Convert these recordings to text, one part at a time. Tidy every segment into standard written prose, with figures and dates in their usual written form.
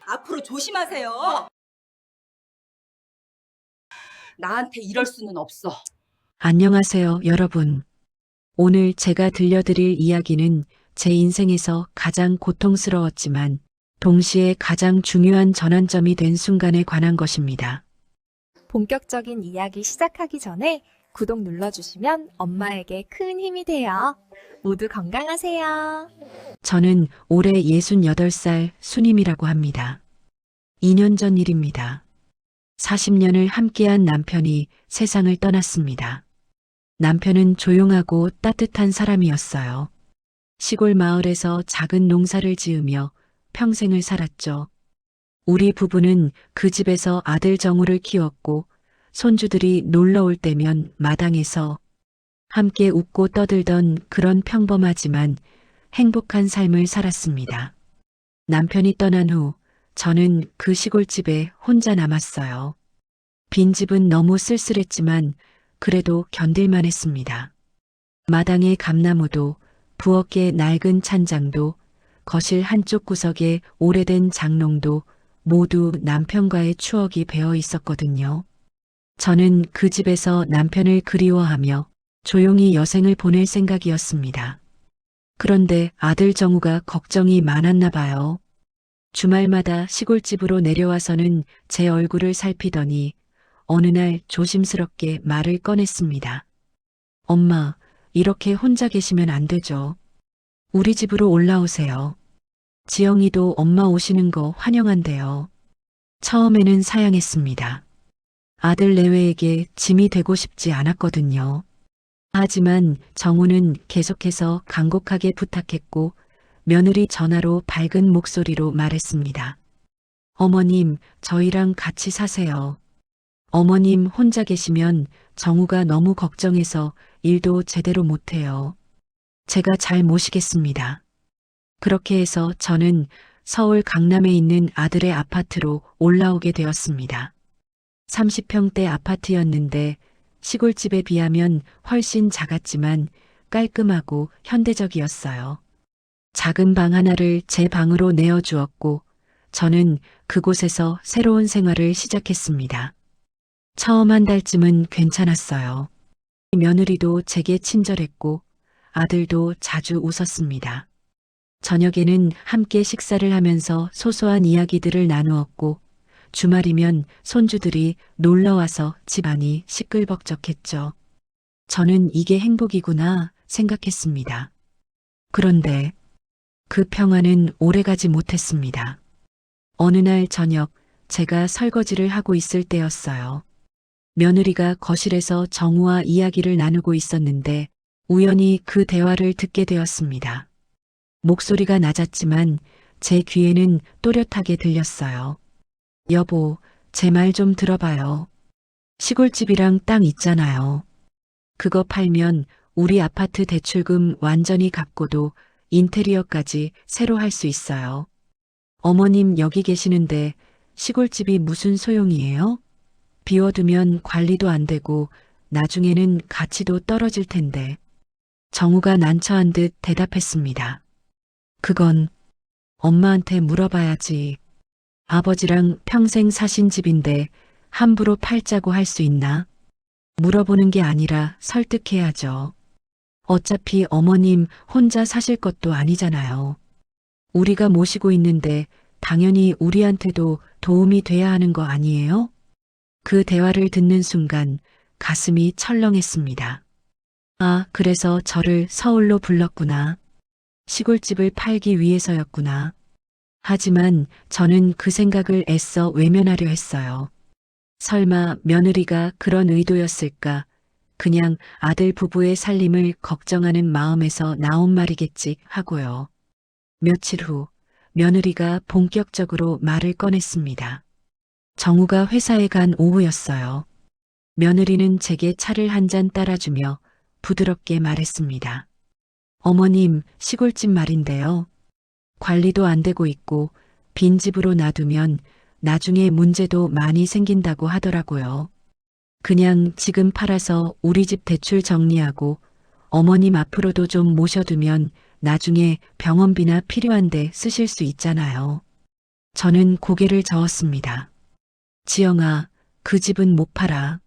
앞으로 조심하세요. 나한테 이럴 수는 없어. 안녕하세요, 여러분. 오늘 제가 들려드릴 이야기는 제 인생에서 가장 고통스러웠지만 동시에 가장 중요한 전환점이 된 순간에 관한 것입니다. 본격적인 이야기 시작하기 전에 구독 눌러주시면 엄마에게 큰 힘이 돼요. 모두 건강하세요. 저는 올해 68살 순임이라고 합니다. 2년 전 일입니다. 40년을 함께한 남편이 세상을 떠났습니다. 남편은 조용하고 따뜻한 사람이었어요. 시골 마을에서 작은 농사를 지으며 평생을 살았죠. 우리 부부는 그 집에서 아들 정우를 키웠고 손주들이 놀러 올 때면 마당에서 함께 웃고 떠들던 그런 평범하지만 행복한 삶을 살았습니다. 남편이 떠난 후 저는 그 시골집에 혼자 남았어요. 빈집은 너무 쓸쓸했지만 그래도 견딜만 했습니다. 마당의 감나무도 부엌의 낡은 찬장도 거실 한쪽 구석에 오래된 장롱도 모두 남편과의 추억이 배어 있었거든요. 저는 그 집에서 남편을 그리워하며 조용히 여생을 보낼 생각이었습니다. 그런데 아들 정우가 걱정이 많았나 봐요. 주말마다 시골집으로 내려와서는 제 얼굴을 살피더니 어느 날 조심스럽게 말을 꺼냈습니다. 엄마, 이렇게 혼자 계시면 안 되죠. 우리 집으로 올라오세요. 지영이도 엄마 오시는 거 환영한대요. 처음에는 사양했습니다. 아들 내외에게 짐이 되고 싶지 않았거든요. 하지만 정우는 계속해서 간곡하게 부탁했고 며느리 전화로 밝은 목소리로 말했습니다. 어머님, 저희랑 같이 사세요. 어머님 혼자 계시면 정우가 너무 걱정해서 일도 제대로 못해요. 제가 잘 모시겠습니다. 그렇게 해서 저는 서울 강남에 있는 아들의 아파트로 올라오게 되었습니다. 30평대 아파트였는데 시골집에 비하면 훨씬 작았지만 깔끔하고 현대적이었어요. 작은 방 하나를 제 방으로 내어주었고 저는 그곳에서 새로운 생활을 시작했습니다. 처음 한 달쯤은 괜찮았어요. 며느리도 제게 친절했고 아들도 자주 웃었습니다. 저녁에는 함께 식사를 하면서 소소한 이야기들을 나누었고 주말이면 손주들이 놀러와서 집안이 시끌벅적했죠. 저는 이게 행복이구나 생각했습니다. 그런데 그 평화는 오래가지 못했습니다. 어느 날 저녁 제가 설거지를 하고 있을 때였어요. 며느리가 거실에서 정우와 이야기를 나누고 있었는데 우연히 그 대화를 듣게 되었습니다. 목소리가 낮았지만 제 귀에는 또렷하게 들렸어요. 여보, 제 말 좀 들어봐요. 시골집이랑 땅 있잖아요. 그거 팔면 우리 아파트 대출금 완전히 갚고도 인테리어까지 새로 할 수 있어요. 어머님 여기 계시는데 시골집이 무슨 소용이에요? 비워두면 관리도 안 되고 나중에는 가치도 떨어질 텐데. 정우가 난처한 듯 대답했습니다. 그건 엄마한테 물어봐야지. 아버지랑 평생 사신 집인데 함부로 팔자고 할 수 있나? 물어보는 게 아니라 설득해야죠. 어차피 어머님 혼자 사실 것도 아니잖아요. 우리가 모시고 있는데 당연히 우리한테도 도움이 돼야 하는 거 아니에요? 그 대화를 듣는 순간 가슴이 철렁했습니다. 아, 그래서 저를 서울로 불렀구나. 시골집을 팔기 위해서였구나. 하지만 저는 그 생각을 애써 외면하려 했어요. 설마 며느리가 그런 의도였을까? 그냥 아들 부부의 살림을 걱정하는 마음에서 나온 말이겠지 하고요. 며칠 후 며느리가 본격적으로 말을 꺼냈습니다. 정우가 회사에 간 오후였어요. 며느리는 제게 차를 한 잔 따라주며 부드럽게 말했습니다. 어머님, 시골집 말인데요. 관리도 안 되고 있고 빈집으로 놔두면 나중에 문제도 많이 생긴다고 하더라고요. 그냥 지금 팔아서 우리 집 대출 정리하고 어머님 앞으로도 좀 모셔두면 나중에 병원비나 필요한데 쓰실 수 있잖아요. 저는 고개를 저었습니다. 지영아, 그 집은 못 팔아.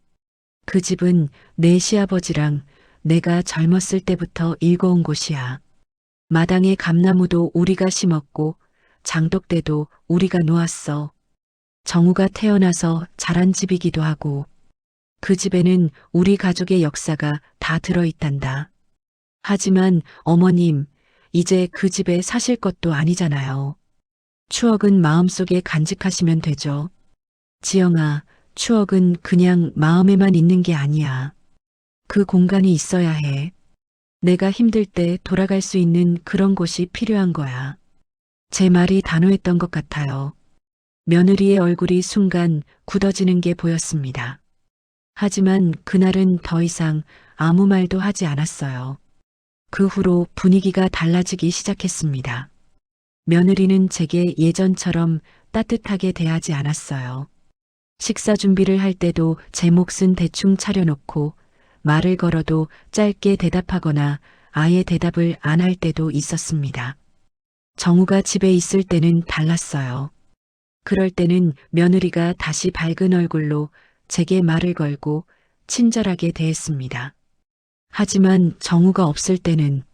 그 집은 내 시아버지랑 내가 젊었을 때부터 일궈온 곳이야. 마당에 감나무도 우리가 심었고 장독대도 우리가 놓았어. 정우가 태어나서 자란 집이기도 하고 그 집에는 우리 가족의 역사가 다 들어있단다. 하지만 어머님, 이제 그 집에 사실 것도 아니잖아요. 추억은 마음속에 간직하시면 되죠. 지영아, 추억은 그냥 마음에만 있는 게 아니야. 그 공간이 있어야 해. 내가 힘들 때 돌아갈 수 있는 그런 곳이 필요한 거야. 제 말이 단호했던 것 같아요. 며느리의 얼굴이 순간 굳어지는 게 보였습니다. 하지만 그날은 더 이상 아무 말도 하지 않았어요. 그 후로 분위기가 달라지기 시작했습니다. 며느리는 제게 예전처럼 따뜻하게 대하지 않았어요. 식사 준비를 할 때도 제 몫은 대충 차려놓고 말을 걸어도 짧게 대답하거나 아예 대답을 안 할 때도 있었습니다. 정우가 집에 있을 때는 달랐어요. 그럴 때는 며느리가 다시 밝은 얼굴로 제게 말을 걸고 친절하게 대했습니다. 하지만 정우가 없을 때는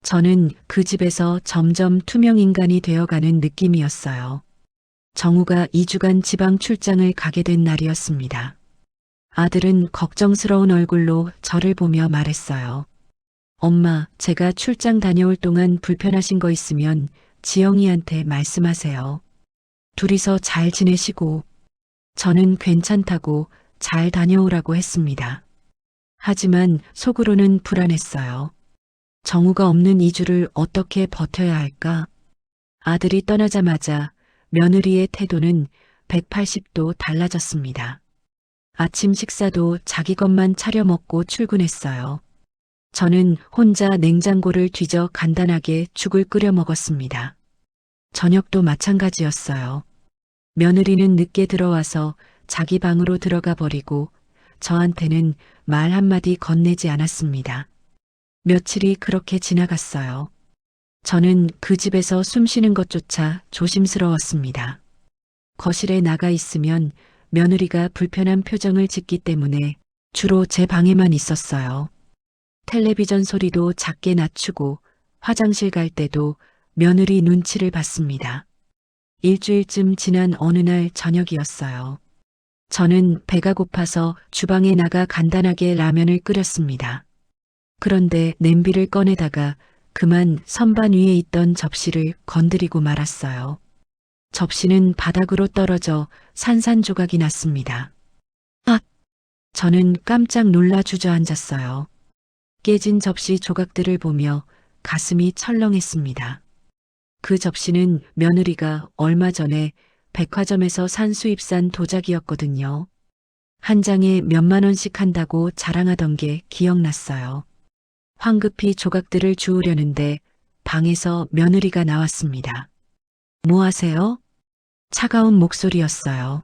저는 그 집에서 점점 투명 인간이 되어가는 느낌이었어요. 정우가 2주간 지방 출장을 가게 된 날이었습니다. 아들은 걱정스러운 얼굴로 저를 보며 말했어요. 엄마, 제가 출장 다녀올 동안 불편하신 거 있으면 지영이한테 말씀하세요. 둘이서 잘 지내시고. 저는 괜찮다고 잘 다녀오라고 했습니다. 하지만 속으로는 불안했어요. 정우가 없는 2주를 어떻게 버텨야 할까? 아들이 떠나자마자 며느리의 태도는 180도 달라졌습니다. 아침 식사도 자기 것만 차려 먹고 출근했어요. 저는 혼자 냉장고를 뒤져 간단하게 죽을 끓여 먹었습니다. 저녁도 마찬가지였어요. 며느리는 늦게 들어와서 자기 방으로 들어가 버리고 저한테는 말 한마디 건네지 않았습니다. 며칠이 그렇게 지나갔어요. 저는 그 집에서 숨 쉬는 것조차 조심스러웠습니다. 거실에 나가 있으면 며느리가 불편한 표정을 짓기 때문에 주로 제 방에만 있었어요. 텔레비전 소리도 작게 낮추고 화장실 갈 때도 며느리 눈치를 봤습니다. 일주일쯤 지난 어느 날 저녁이었어요. 저는 배가 고파서 주방에 나가 간단하게 라면을 끓였습니다. 그런데 냄비를 꺼내다가 그만 선반 위에 있던 접시를 건드리고 말았어요. 접시는 바닥으로 떨어져 산산조각이 났습니다. 아! 저는 깜짝 놀라 주저앉았어요. 깨진 접시 조각들을 보며 가슴이 철렁했습니다. 그 접시는 며느리가 얼마 전에 백화점에서 산 수입산 도자기였거든요. 한 장에 몇만 원씩 한다고 자랑하던 게 기억났어요. 황급히 조각들을 주우려는데 방에서 며느리가 나왔습니다. 뭐 하세요? 차가운 목소리였어요.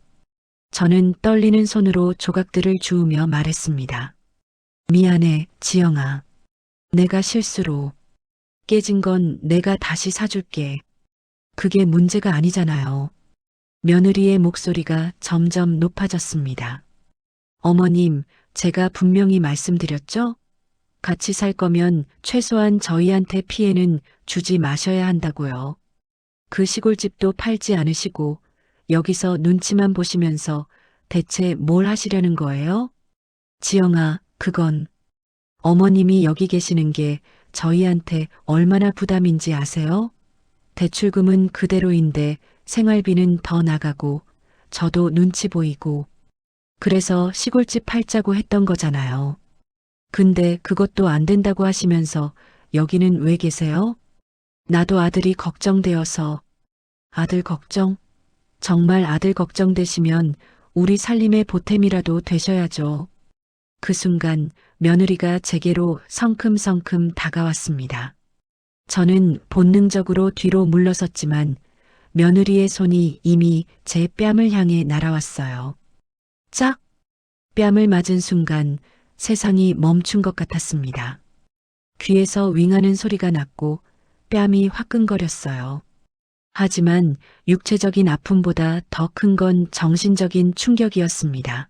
저는 떨리는 손으로 조각들을 주우며 말했습니다. 미안해, 지영아. 내가 실수로. 깨진 건 내가 다시 사줄게. 그게 문제가 아니잖아요. 며느리의 목소리가 점점 높아졌습니다. 어머님, 제가 분명히 말씀드렸죠? 같이 살 거면 최소한 저희한테 피해는 주지 마셔야 한다고요. 그 시골집도 팔지 않으시고 여기서 눈치만 보시면서 대체 뭘 하시려는 거예요? 지영아, 그건 어머님이 여기 계시는 게 저희한테 얼마나 부담인지 아세요? 대출금은 그대로인데 생활비는 더 나가고 저도 눈치 보이고 그래서 시골집 팔자고 했던 거잖아요. 근데 그것도 안 된다고 하시면서 여기는 왜 계세요? 나도 아들이 걱정되어서. 아들 걱정? 정말 아들 걱정되시면 우리 살림의 보탬이라도 되셔야죠. 그 순간 며느리가 제게로 성큼성큼 다가왔습니다. 저는 본능적으로 뒤로 물러섰지만 며느리의 손이 이미 제 뺨을 향해 날아왔어요. 짝! 뺨을 맞은 순간 세상이 멈춘 것 같았습니다. 귀에서 윙하는 소리가 났고 뺨이 화끈거렸어요. 하지만 육체적인 아픔보다 더 큰 건 정신적인 충격이었습니다.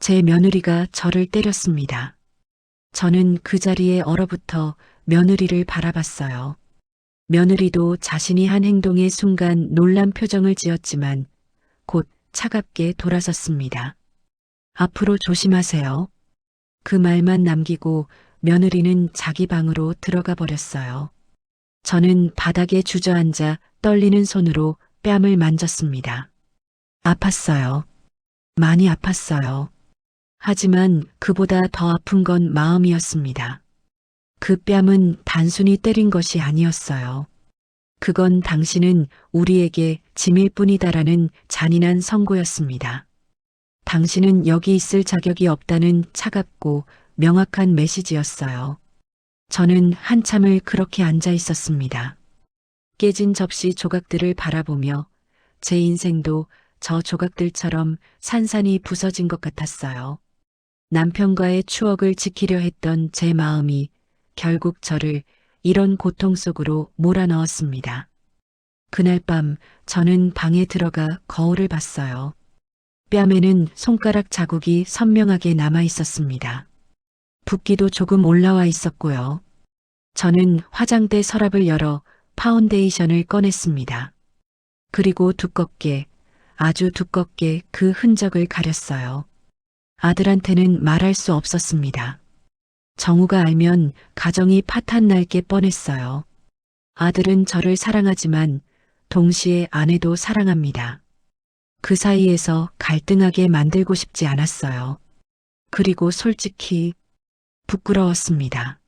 제 며느리가 저를 때렸습니다. 저는 그 자리에 얼어붙어 며느리를 바라봤어요. 며느리도 자신이 한 행동의 순간 놀란 표정을 지었지만 곧 차갑게 돌아섰습니다. 앞으로 조심하세요. 그 말만 남기고 며느리는 자기 방으로 들어가 버렸어요. 저는 바닥에 주저앉아 떨리는 손으로 뺨을 만졌습니다. 아팠어요. 많이 아팠어요. 하지만 그보다 더 아픈 건 마음이었습니다. 그 뺨은 단순히 때린 것이 아니었어요. 그건 당신은 우리에게 짐일 뿐이다라는 잔인한 선고였습니다. 당신은 여기 있을 자격이 없다는 차갑고 명확한 메시지였어요. 저는 한참을 그렇게 앉아 있었습니다. 깨진 접시 조각들을 바라보며 제 인생도 저 조각들처럼 산산이 부서진 것 같았어요. 남편과의 추억을 지키려 했던 제 마음이 결국 저를 이런 고통 속으로 몰아넣었습니다. 그날 밤 저는 방에 들어가 거울을 봤어요. 뺨에는 손가락 자국이 선명하게 남아 있었습니다. 붓기도 조금 올라와 있었고요. 저는 화장대 서랍을 열어 파운데이션을 꺼냈습니다. 그리고 아주 두껍게 그 흔적을 가렸어요. 아들한테는 말할 수 없었습니다. 정우가 알면 가정이 파탄날 게 뻔했어요. 아들은 저를 사랑하지만 동시에 아내도 사랑합니다. 그 사이에서 갈등하게 만들고 싶지 않았어요. 그리고 솔직히 부끄러웠습니다.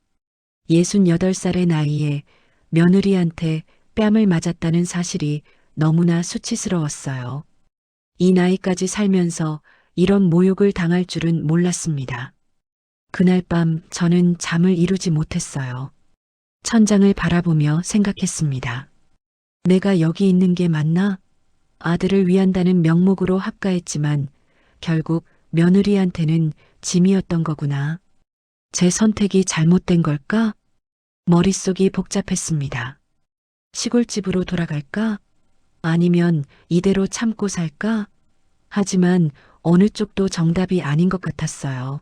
68살의 나이에 며느리한테 뺨을 맞았다는 사실이 너무나 수치스러웠어요. 이 나이까지 살면서 이런 모욕을 당할 줄은 몰랐습니다. 그날 밤 저는 잠을 이루지 못했어요. 천장을 바라보며 생각했습니다. 내가 여기 있는 게 맞나? 아들을 위한다는 명목으로 합가했지만 결국 며느리한테는 짐이었던 거구나. 제 선택이 잘못된 걸까? 머릿속이 복잡했습니다. 시골집으로 돌아갈까? 아니면 이대로 참고 살까? 하지만 어느 쪽도 정답이 아닌 것 같았어요.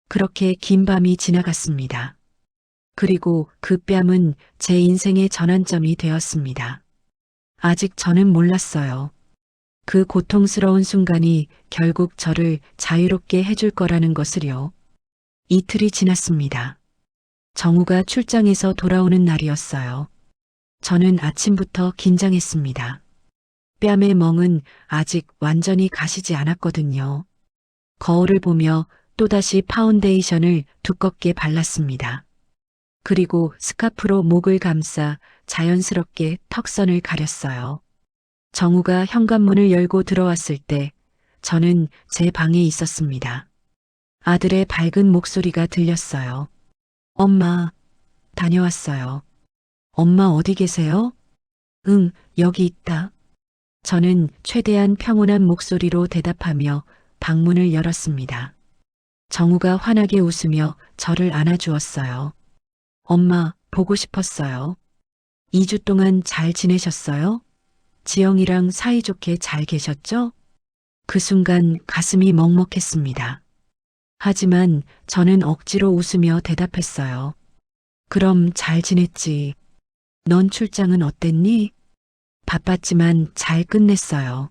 그렇게 긴 밤이 지나갔습니다. 그리고 그 뺨은 제 인생의 전환점이 되었습니다. 아직 저는 몰랐어요. 그 고통스러운 순간이 결국 저를 자유롭게 해줄 거라는 것을요. 이틀이 지났습니다. 정우가 출장에서 돌아오는 날이었어요. 저는 아침부터 긴장했습니다. 뺨의 멍은 아직 완전히 가시지 않았거든요. 거울을 보며 또다시 파운데이션을 두껍게 발랐습니다. 그리고 스카프로 목을 감싸 자연스럽게 턱선을 가렸어요. 정우가 현관문을 열고 들어왔을 때 저는 제 방에 있었습니다. 아들의 밝은 목소리가 들렸어요. 엄마, 다녀왔어요. 엄마 어디 계세요? 응, 여기 있다. 저는 최대한 평온한 목소리로 대답하며 방문을 열었습니다. 정우가 환하게 웃으며 저를 안아주었어요. 엄마, 보고 싶었어요. 2주 동안 잘 지내셨어요? 지영이랑 사이좋게 잘 계셨죠? 그 순간 가슴이 먹먹했습니다. 하지만 저는 억지로 웃으며 대답했어요. 그럼 잘 지냈지. 넌 출장은 어땠니? 바빴지만 잘 끝냈어요.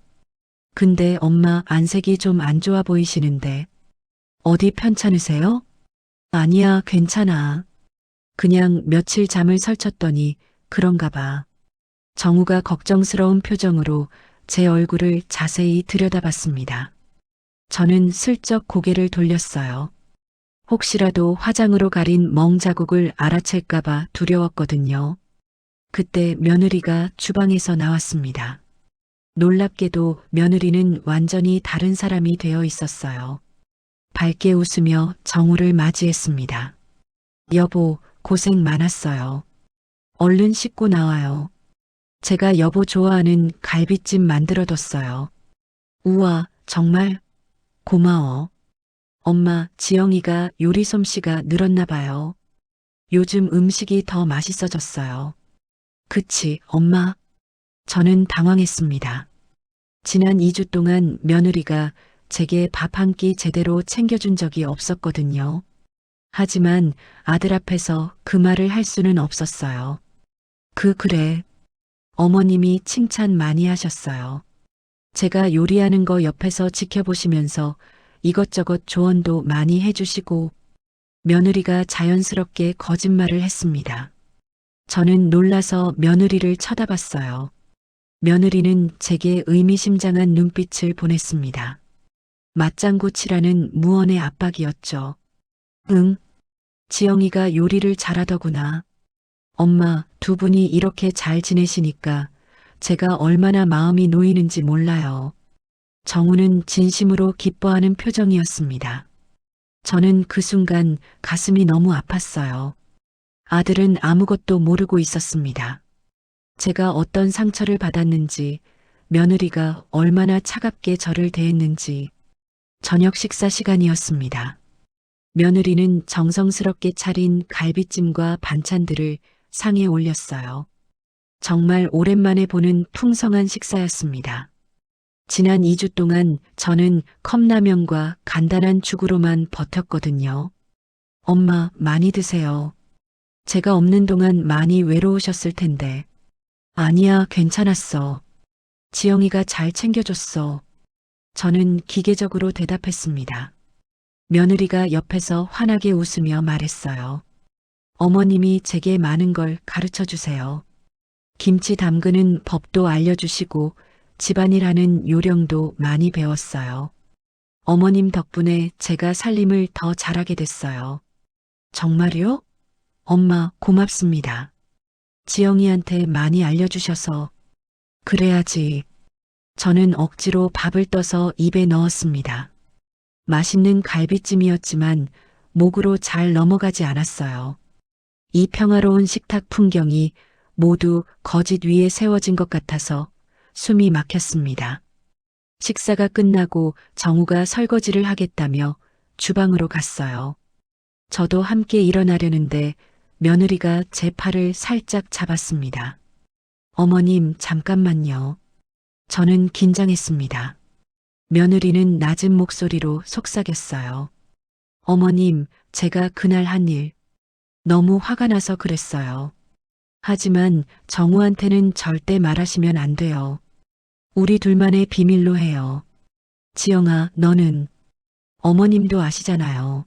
근데 엄마 안색이 좀 안 좋아 보이시는데. 어디 편찮으세요? 아니야, 괜찮아. 그냥 며칠 잠을 설쳤더니 그런가 봐. 정우가 걱정스러운 표정으로 제 얼굴을 자세히 들여다봤습니다. 저는 슬쩍 고개를 돌렸어요. 혹시라도 화장으로 가린 멍 자국을 알아챌까봐 두려웠거든요. 그때 며느리가 주방에서 나왔습니다. 놀랍게도 며느리는 완전히 다른 사람이 되어 있었어요. 밝게 웃으며 정우를 맞이했습니다. 여보, 고생 많았어요. 얼른 씻고 나와요. 제가 여보 좋아하는 갈비찜 만들어뒀어요. 우와, 정말 고마워. 엄마, 지영이가 요리 솜씨가 늘었나 봐요. 요즘 음식이 더 맛있어졌어요. 그치, 엄마? 저는 당황했습니다. 지난 2주 동안 며느리가 제게 밥 한 끼 제대로 챙겨준 적이 없었거든요. 하지만 아들 앞에서 그 말을 할 수는 없었어요. 그래. 어머님이 칭찬 많이 하셨어요. 제가 요리하는 거 옆에서 지켜보시면서 이것저것 조언도 많이 해주시고 며느리가 자연스럽게 거짓말을 했습니다. 저는 놀라서 며느리를 쳐다봤어요. 며느리는 제게 의미심장한 눈빛을 보냈습니다. 맞장구 치라는 무언의 압박이었죠. 응, 지영이가 요리를 잘하더구나. 엄마, 두 분이 이렇게 잘 지내시니까 제가 얼마나 마음이 놓이는지 몰라요. 정우는 진심으로 기뻐하는 표정이었습니다. 저는 그 순간 가슴이 너무 아팠어요. 아들은 아무것도 모르고 있었습니다. 제가 어떤 상처를 받았는지, 며느리가 얼마나 차갑게 저를 대했는지. 저녁 식사 시간이었습니다. 며느리는 정성스럽게 차린 갈비찜과 반찬들을 상에 올렸어요. 정말 오랜만에 보는 풍성한 식사였습니다. 지난 2주 동안 저는 컵라면과 간단한 죽으로만 버텼거든요. 엄마, 많이 드세요. 제가 없는 동안 많이 외로우셨을 텐데. 아니야, 괜찮았어. 지영이가 잘 챙겨줬어. 저는 기계적으로 대답했습니다. 며느리가 옆에서 환하게 웃으며 말했어요. 어머님이 제게 많은 걸 가르쳐 주세요. 김치 담그는 법도 알려주시고 집안일 하는 요령도 많이 배웠어요. 어머님 덕분에 제가 살림을 더 잘하게 됐어요. 정말요? 엄마, 고맙습니다. 지영이한테 많이 알려주셔서. 그래야지. 저는 억지로 밥을 떠서 입에 넣었습니다. 맛있는 갈비찜이었지만 목으로 잘 넘어가지 않았어요. 이 평화로운 식탁 풍경이 모두 거짓 위에 세워진 것 같아서 숨이 막혔습니다. 식사가 끝나고 정우가 설거지를 하겠다며 주방으로 갔어요. 저도 함께 일어나려는데 며느리가 제 팔을 살짝 잡았습니다. 어머님, 잠깐만요. 저는 긴장했습니다. 며느리는 낮은 목소리로 속삭였어요. 어머님, 제가 그날 한 일 너무 화가 나서 그랬어요. 하지만 정우한테는 절대 말하시면 안 돼요. 우리 둘만의 비밀로 해요. 지영아, 너는 어머님도 아시잖아요.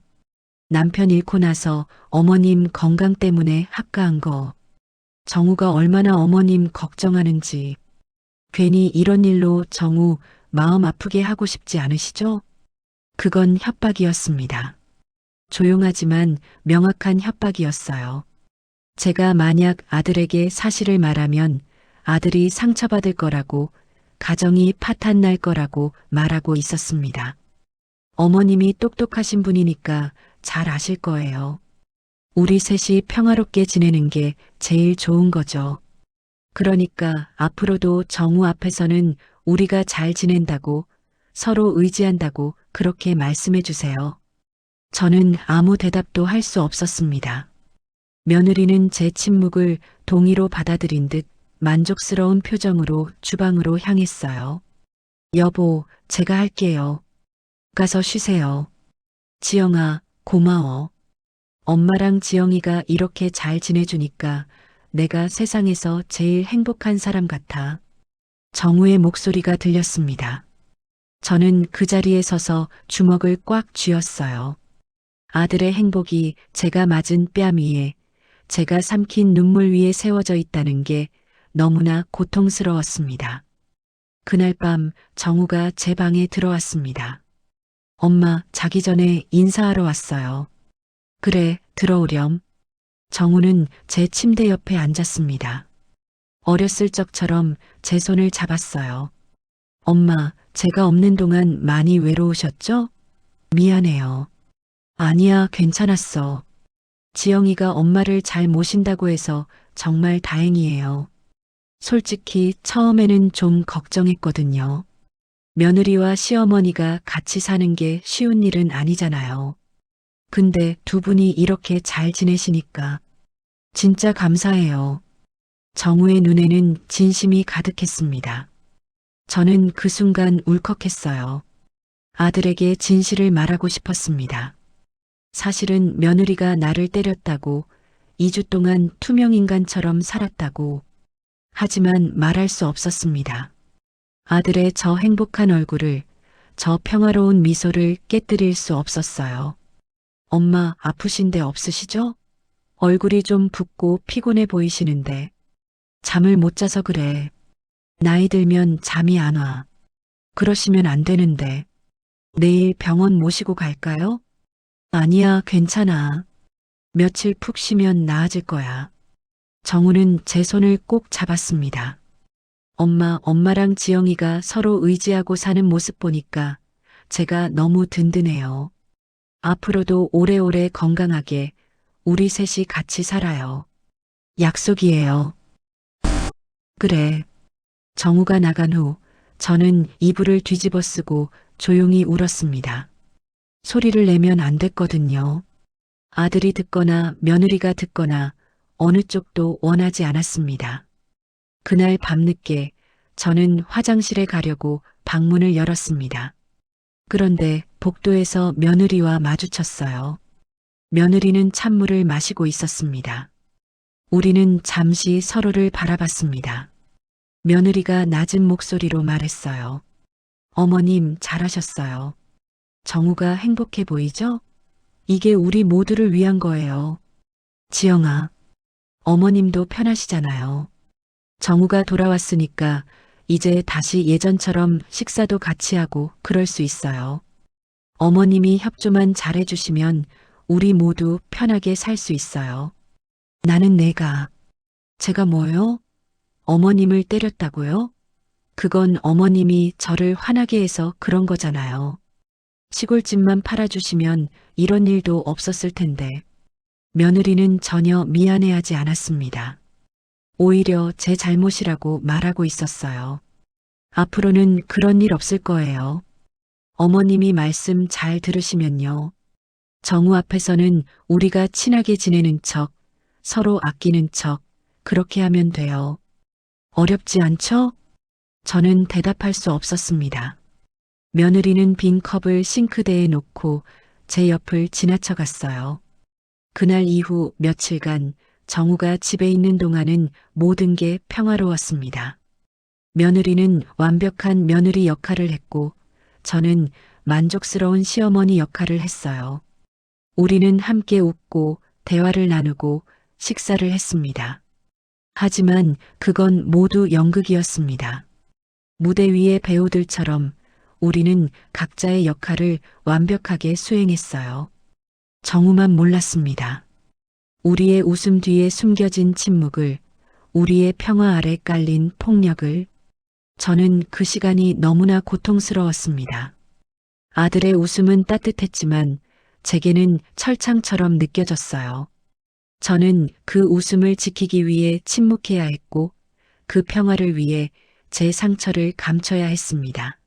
남편 잃고 나서 어머님 건강 때문에 합가한 거. 정우가 얼마나 어머님 걱정하는지. 괜히 이런 일로 정우 마음 아프게 하고 싶지 않으시죠? 그건 협박이었습니다. 조용하지만 명확한 협박이었어요. 제가 만약 아들에게 사실을 말하면 아들이 상처받을 거라고, 가정이 파탄날 거라고 말하고 있었습니다. 어머님이 똑똑하신 분이니까 잘 아실 거예요. 우리 셋이 평화롭게 지내는 게 제일 좋은 거죠. 그러니까 앞으로도 정우 앞에서는 우리가 잘 지낸다고, 서로 의지한다고 그렇게 말씀해 주세요. 저는 아무 대답도 할 수 없었습니다. 며느리는 제 침묵을 동의로 받아들인 듯 만족스러운 표정으로 주방으로 향했어요. 여보, 제가 할게요. 가서 쉬세요. 지영아, 고마워. 엄마랑 지영이가 이렇게 잘 지내주니까 내가 세상에서 제일 행복한 사람 같아. 정우의 목소리가 들렸습니다. 저는 그 자리에 서서 주먹을 꽉 쥐었어요. 아들의 행복이 제가 맞은 뺨 위에, 제가 삼킨 눈물 위에 세워져 있다는 게 너무나 고통스러웠습니다. 그날 밤 정우가 제 방에 들어왔습니다. 엄마, 자기 전에 인사하러 왔어요. 그래, 들어오렴. 정우는 제 침대 옆에 앉았습니다. 어렸을 적처럼 제 손을 잡았어요. 엄마, 제가 없는 동안 많이 외로우셨죠? 미안해요. 아니야, 괜찮았어. 지영이가 엄마를 잘 모신다고 해서 정말 다행이에요. 솔직히 처음에는 좀 걱정했거든요. 며느리와 시어머니가 같이 사는 게 쉬운 일은 아니잖아요. 근데 두 분이 이렇게 잘 지내시니까 진짜 감사해요. 정우의 눈에는 진심이 가득했습니다. 저는 그 순간 울컥했어요. 아들에게 진실을 말하고 싶었습니다. 사실은 며느리가 나를 때렸다고, 2주 동안 투명인간처럼 살았다고. 하지만 말할 수 없었습니다. 아들의 저 행복한 얼굴을, 저 평화로운 미소를 깨뜨릴 수 없었어요. 엄마, 아프신 데 없으시죠? 얼굴이 좀 붓고 피곤해 보이시는데. 잠을 못 자서 그래. 나이 들면 잠이 안 와. 그러시면 안 되는데. 내일 병원 모시고 갈까요? 아니야, 괜찮아. 며칠 푹 쉬면 나아질 거야. 정우는 제 손을 꼭 잡았습니다. 엄마랑 지영이가 서로 의지하고 사는 모습 보니까 제가 너무 든든해요. 앞으로도 오래오래 건강하게 우리 셋이 같이 살아요. 약속이에요. 그래. 정우가 나간 후 저는 이불을 뒤집어 쓰고 조용히 울었습니다. 소리를 내면 안 됐거든요. 아들이 듣거나 며느리가 듣거나 어느 쪽도 원하지 않았습니다. 그날 밤늦게 저는 화장실에 가려고 방문을 열었습니다. 그런데 복도에서 며느리와 마주쳤어요. 며느리는 찬물을 마시고 있었습니다. 우리는 잠시 서로를 바라봤습니다. 며느리가 낮은 목소리로 말했어요. 어머님, 잘하셨어요. 정우가 행복해 보이죠? 이게 우리 모두를 위한 거예요. 지영아, 어머님도 편하시잖아요. 정우가 돌아왔으니까 이제 다시 예전처럼 식사도 같이 하고 그럴 수 있어요. 어머님이 협조만 잘해주시면 우리 모두 편하게 살 수 있어요. 나는 제가 뭐요? 어머님을 때렸다고요? 그건 어머님이 저를 화나게 해서 그런 거잖아요. 시골집만 팔아주시면 이런 일도 없었을 텐데. 며느리는 전혀 미안해하지 않았습니다. 오히려 제 잘못이라고 말하고 있었어요. 앞으로는 그런 일 없을 거예요. 어머님이 말씀 잘 들으시면요. 정우 앞에서는 우리가 친하게 지내는 척, 서로 아끼는 척, 그렇게 하면 돼요. 어렵지 않죠? 저는 대답할 수 없었습니다. 며느리는 빈 컵을 싱크대에 놓고 제 옆을 지나쳐 갔어요. 그날 이후 며칠간 정우가 집에 있는 동안은 모든 게 평화로웠습니다. 며느리는 완벽한 며느리 역할을 했고 저는 만족스러운 시어머니 역할을 했어요. 우리는 함께 웃고 대화를 나누고 식사를 했습니다. 하지만 그건 모두 연극이었습니다. 무대 위의 배우들처럼 우리는 각자의 역할을 완벽하게 수행했어요. 정우만 몰랐습니다. 우리의 웃음 뒤에 숨겨진 침묵을, 우리의 평화 아래 깔린 폭력을. 저는 그 시간이 너무나 고통스러웠습니다. 아들의 웃음은 따뜻했지만 제게는 철창처럼 느껴졌어요. 저는 그 웃음을 지키기 위해 침묵해야 했고 그 평화를 위해 제 상처를 감춰야 했습니다.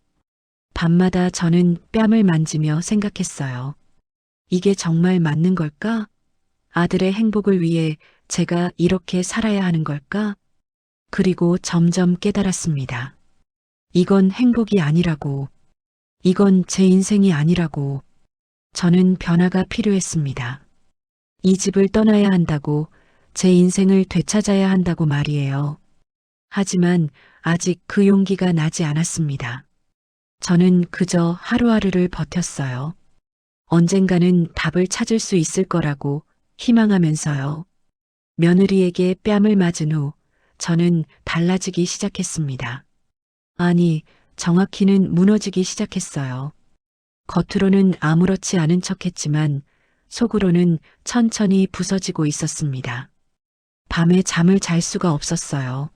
밤마다 저는 뺨을 만지며 생각했어요. 이게 정말 맞는 걸까? 아들의 행복을 위해 제가 이렇게 살아야 하는 걸까? 그리고 점점 깨달았습니다. 이건 행복이 아니라고. 이건 제 인생이 아니라고. 저는 변화가 필요했습니다. 이 집을 떠나야 한다고, 제 인생을 되찾아야 한다고 말이에요. 하지만 아직 그 용기가 나지 않았습니다. 저는 그저 하루하루를 버텼어요. 언젠가는 답을 찾을 수 있을 거라고 희망하면서요. 며느리에게 뺨을 맞은 후 저는 달라지기 시작했습니다. 아니, 정확히는 무너지기 시작했어요. 겉으로는 아무렇지 않은 척했지만 속으로는 천천히 부서지고 있었습니다. 밤에 잠을 잘 수가 없었어요.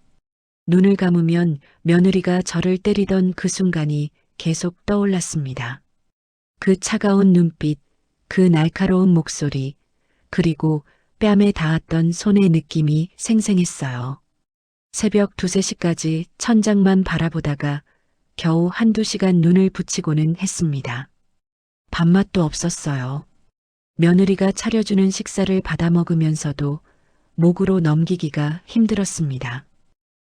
눈을 감으면 며느리가 저를 때리던 그 순간이 계속 떠올랐습니다. 그 차가운 눈빛, 그 날카로운 목소리, 그리고 뺨에 닿았던 손의 느낌이 생생했어요. 새벽 2, 3시까지 천장만 바라보다가 겨우 1~2시간 눈을 붙이고는 했습니다. 밥맛도 없었어요. 며느리가 차려주는 식사를 받아 먹으면서도 목으로 넘기기가 힘들었습니다.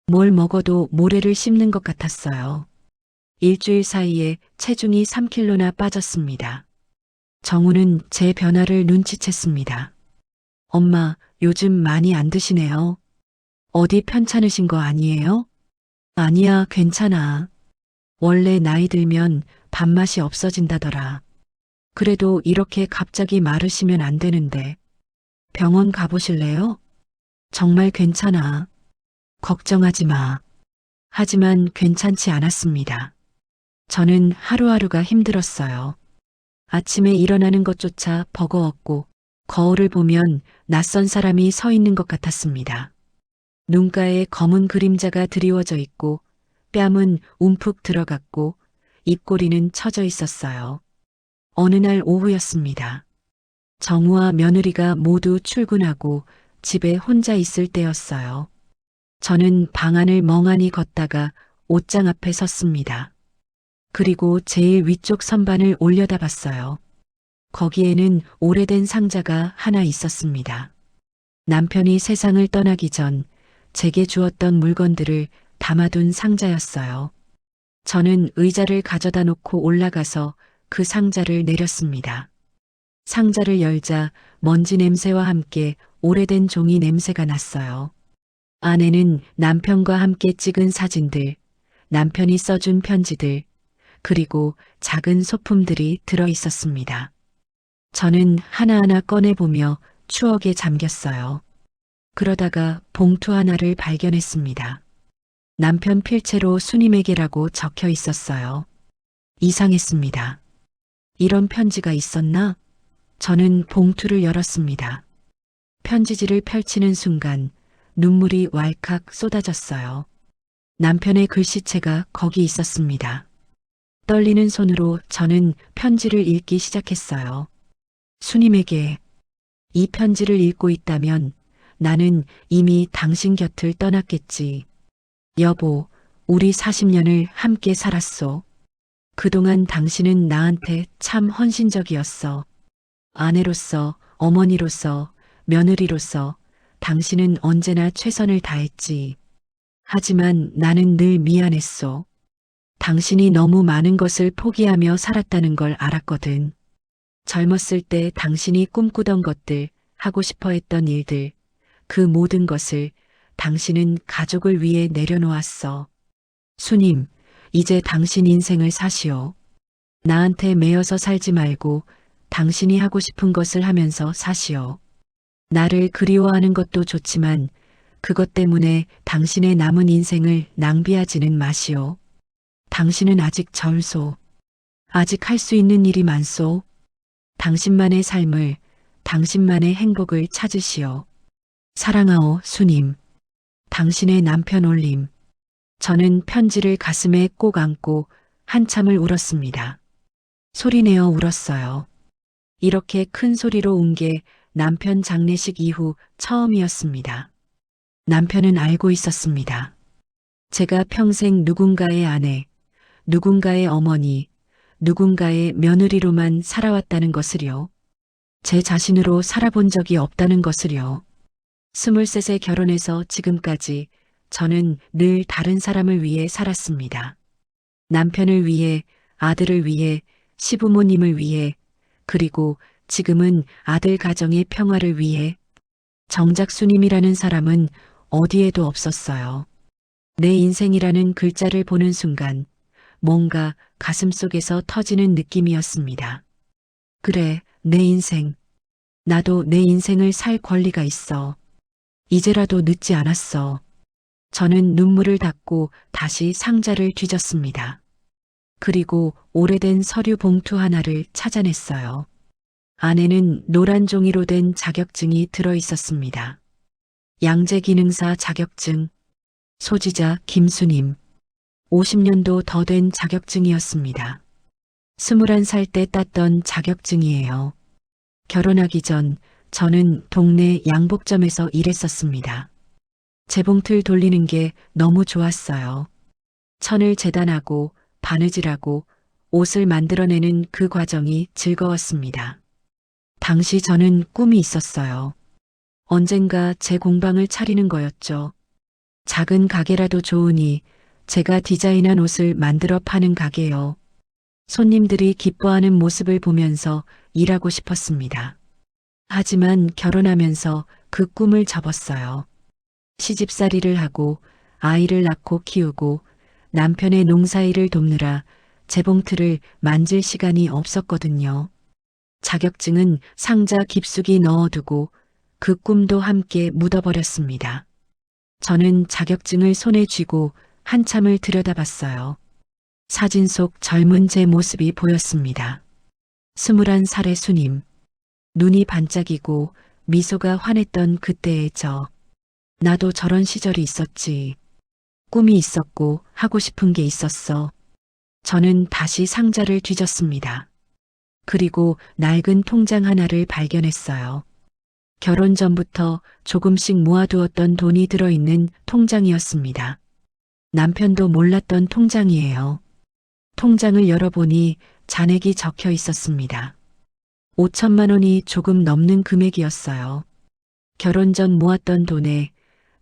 뭘 먹어도 모래를 씹는 것 같았어요. 일주일 사이에 체중이 3kg나 빠졌습니다. 정우는 제 변화를 눈치챘습니다. 엄마, 요즘 많이 안 드시네요. 어디 편찮으신 거 아니에요? 아니야, 괜찮아. 원래 나이 들면 밥맛이 없어진다더라. 그래도 이렇게 갑자기 마르시면 안 되는데. 병원 가보실래요? 정말 괜찮아. 걱정하지 마. 하지만 괜찮지 않았습니다. 저는 하루하루가 힘들었어요. 아침에 일어나는 것조차 버거웠고 거울을 보면 낯선 사람이 서 있는 것 같았습니다. 눈가에 검은 그림자가 드리워져 있고 뺨은 움푹 들어갔고 입꼬리는 처져 있었어요. 어느 날 오후였습니다. 정우와 며느리가 모두 출근하고 집에 혼자 있을 때였어요. 저는 방 안을 멍하니 걷다가 옷장 앞에 섰습니다. 그리고 제일 위쪽 선반을 올려다봤어요. 거기에는 오래된 상자가 하나 있었습니다. 남편이 세상을 떠나기 전 제게 주었던 물건들을 담아둔 상자였어요. 저는 의자를 가져다 놓고 올라가서 그 상자를 내렸습니다. 상자를 열자 먼지 냄새와 함께 오래된 종이 냄새가 났어요. 안에는 남편과 함께 찍은 사진들, 남편이 써준 편지들, 그리고 작은 소품들이 들어 있었습니다. 저는 하나하나 꺼내보며 추억에 잠겼어요. 그러다가 봉투 하나를 발견했습니다. 남편 필체로 수님에게라고 적혀 있었어요. 이상했습니다. 이런 편지가 있었나? 저는 봉투를 열었습니다. 편지지를 펼치는 순간 눈물이 왈칵 쏟아졌어요. 남편의 글씨체가 거기 있었습니다. 떨리는 손으로 저는 편지를 읽기 시작했어요. 수님에게 이 편지를 읽고 있다면 나는 이미 당신 곁을 떠났겠지. 여보, 우리 40년을 함께 살았소. 그동안 당신은 나한테 참 헌신적이었어. 아내로서, 어머니로서, 며느리로서 당신은 언제나 최선을 다했지. 하지만 나는 늘 미안했소. 당신이 너무 많은 것을 포기하며 살았다는 걸 알았거든. 젊었을 때 당신이 꿈꾸던 것들, 하고 싶어 했던 일들, 그 모든 것을 당신은 가족을 위해 내려놓았어. 수님, 이제 당신 인생을 사시오. 나한테 매여서 살지 말고 당신이 하고 싶은 것을 하면서 사시오. 나를 그리워하는 것도 좋지만 그것 때문에 당신의 남은 인생을 낭비하지는 마시오. 당신은 아직 젊소. 아직 할 수 있는 일이 많소. 당신만의 삶을, 당신만의 행복을 찾으시오. 사랑하오, 수님. 당신의 남편 올림. 저는 편지를 가슴에 꼭 안고 한참을 울었습니다. 소리내어 울었어요. 이렇게 큰 소리로 운 게 남편 장례식 이후 처음이었습니다. 남편은 알고 있었습니다. 제가 평생 누군가의 아내, 누군가의 어머니, 누군가의 며느리로만 살아왔다는 것을요. 제 자신으로 살아본 적이 없다는 것을요. 23세 결혼해서 지금까지 저는 늘 다른 사람을 위해 살았습니다. 남편을 위해, 아들을 위해, 시부모님을 위해, 그리고 지금은 아들 가정의 평화를 위해. 정작 수님이라는 사람은 어디에도 없었어요. 내 인생이라는 글자를 보는 순간 뭔가 가슴속에서 터지는 느낌이었습니다. 그래, 내 인생. 나도 내 인생을 살 권리가 있어. 이제라도 늦지 않았어. 저는 눈물을 닦고 다시 상자를 뒤졌습니다. 그리고 오래된 서류 봉투 하나를 찾아냈어요. 안에는 노란 종이로 된 자격증이 들어 있었습니다. 양재기능사 자격증, 소지자 김수님. 50년도 더 된 자격증이었습니다. 21살 때 땄던 자격증이에요. 결혼하기 전 저는 동네 양복점에서 일했었습니다. 재봉틀 돌리는 게 너무 좋았어요. 천을 재단하고 바느질하고 옷을 만들어내는 그 과정이 즐거웠습니다. 당시 저는 꿈이 있었어요. 언젠가 제 공방을 차리는 거였죠. 작은 가게라도 좋으니 제가 디자인한 옷을 만들어 파는 가게요. 손님들이 기뻐하는 모습을 보면서 일하고 싶었습니다. 하지만 결혼하면서 그 꿈을 접었어요. 시집살이를 하고 아이를 낳고 키우고 남편의 농사일을 돕느라 재봉틀을 만질 시간이 없었거든요. 자격증은 상자 깊숙이 넣어두고 그 꿈도 함께 묻어버렸습니다. 저는 자격증을 손에 쥐고 한참을 들여다봤어요. 사진 속 젊은 제 모습이 보였습니다. 21살의 수님. 눈이 반짝이고 미소가 환했던 그때의 저. 나도 저런 시절이 있었지. 꿈이 있었고 하고 싶은 게 있었어. 저는 다시 상자를 뒤졌습니다. 그리고 낡은 통장 하나를 발견했어요. 결혼 전부터 조금씩 모아두었던 돈이 들어있는 통장이었습니다. 남편도 몰랐던 통장이에요. 통장을 열어보니 잔액이 적혀 있었습니다. 5천만 원이 조금 넘는 금액이었어요. 결혼 전 모았던 돈에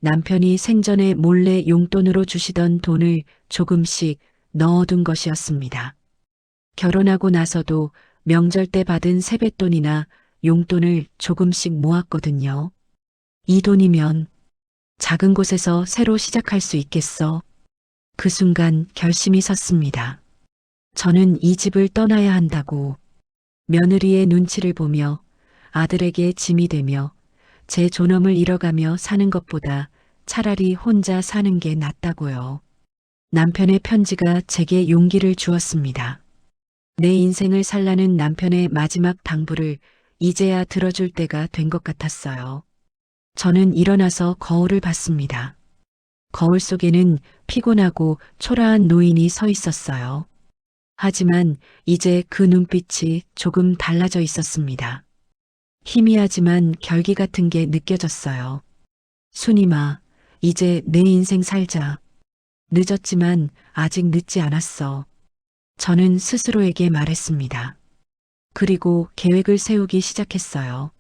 남편이 생전에 몰래 용돈으로 주시던 돈을 조금씩 넣어둔 것이었습니다. 결혼하고 나서도 명절 때 받은 세뱃돈이나 용돈을 조금씩 모았거든요. 이 돈이면 작은 곳에서 새로 시작할 수 있겠어. 그 순간 결심이 섰습니다. 저는 이 집을 떠나야 한다고. 며느리의 눈치를 보며 아들에게 짐이 되며 제 존엄을 잃어가며 사는 것보다 차라리 혼자 사는 게 낫다고요. 남편의 편지가 제게 용기를 주었습니다. 내 인생을 살라는 남편의 마지막 당부를 이제야 들어줄 때가 된 것 같았어요. 저는 일어나서 거울을 봤습니다. 거울 속에는 피곤하고 초라한 노인이 서 있었어요. 하지만 이제 그 눈빛이 조금 달라져 있었습니다. 희미하지만 결기 같은 게 느껴졌어요. 순임아, 이제 내 인생 살자. 늦었지만 아직 늦지 않았어. 저는 스스로에게 말했습니다. 그리고 계획을 세우기 시작했어요.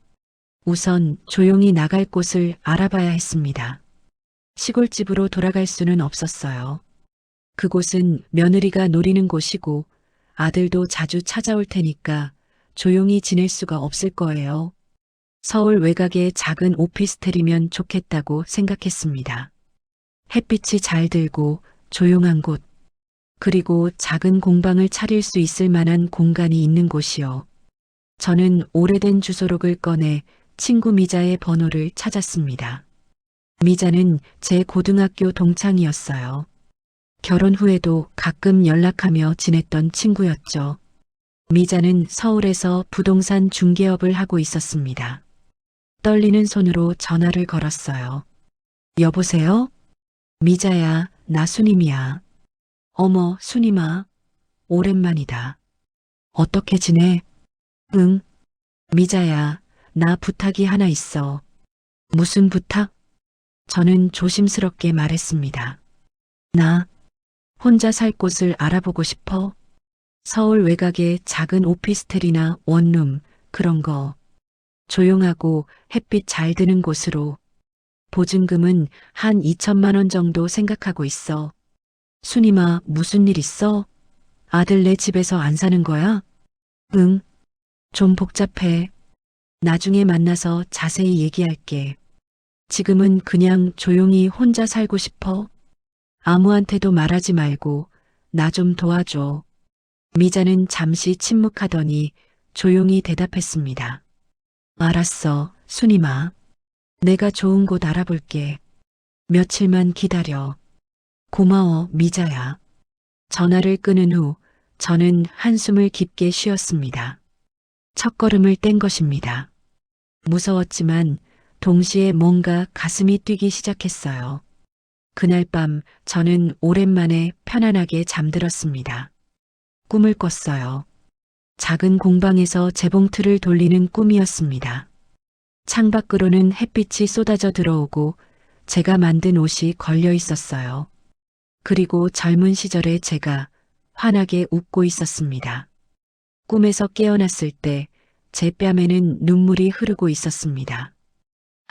우선 조용히 나갈 곳을 알아봐야 했습니다. 시골집으로 돌아갈 수는 없었어요. 그곳은 며느리가 노리는 곳이고 아들도 자주 찾아올 테니까 조용히 지낼 수가 없을 거예요. 서울 외곽의 작은 오피스텔이면 좋겠다고 생각했습니다. 햇빛이 잘 들고 조용한 곳, 그리고 작은 공방을 차릴 수 있을 만한 공간이 있는 곳이요. 저는 오래된 주소록을 꺼내 친구 미자의 번호를 찾았습니다. 미자는 제 고등학교 동창이었어요. 결혼 후에도 가끔 연락하며 지냈던 친구였죠. 미자는 서울에서 부동산 중개업을 하고 있었습니다. 떨리는 손으로 전화를 걸었어요. 여보세요? 미자야, 나 순임이야. 어머, 순임아. 오랜만이다. 어떻게 지내? 응. 미자야, 나 부탁이 하나 있어. 무슨 부탁? 저는 조심스럽게 말했습니다. 나 혼자 살 곳을 알아보고 싶어. 서울 외곽의 작은 오피스텔이나 원룸, 그런 거. 조용하고 햇빛 잘 드는 곳으로. 보증금은 한 2천만 원 정도 생각하고 있어. 순임아, 무슨 일 있어? 아들 내 집에서 안 사는 거야? 응. 좀 복잡해. 나중에 만나서 자세히 얘기할게. 지금은 그냥 조용히 혼자 살고 싶어. 아무한테도 말하지 말고 나 좀 도와줘. 미자는 잠시 침묵하더니 조용히 대답했습니다. 알았어, 순임아. 내가 좋은 곳 알아볼게. 며칠만 기다려. 고마워, 미자야. 전화를 끊은 후 저는 한숨을 깊게 쉬었습니다. 첫걸음을 뗀 것입니다. 무서웠지만 동시에 뭔가 가슴이 뛰기 시작했어요. 그날 밤 저는 오랜만에 편안하게 잠들었습니다. 꿈을 꿨어요. 작은 공방에서 재봉틀을 돌리는 꿈이었습니다. 창밖으로는 햇빛이 쏟아져 들어오고 제가 만든 옷이 걸려 있었어요. 그리고 젊은 시절의 제가 환하게 웃고 있었습니다. 꿈에서 깨어났을 때 제 뺨에는 눈물이 흐르고 있었습니다.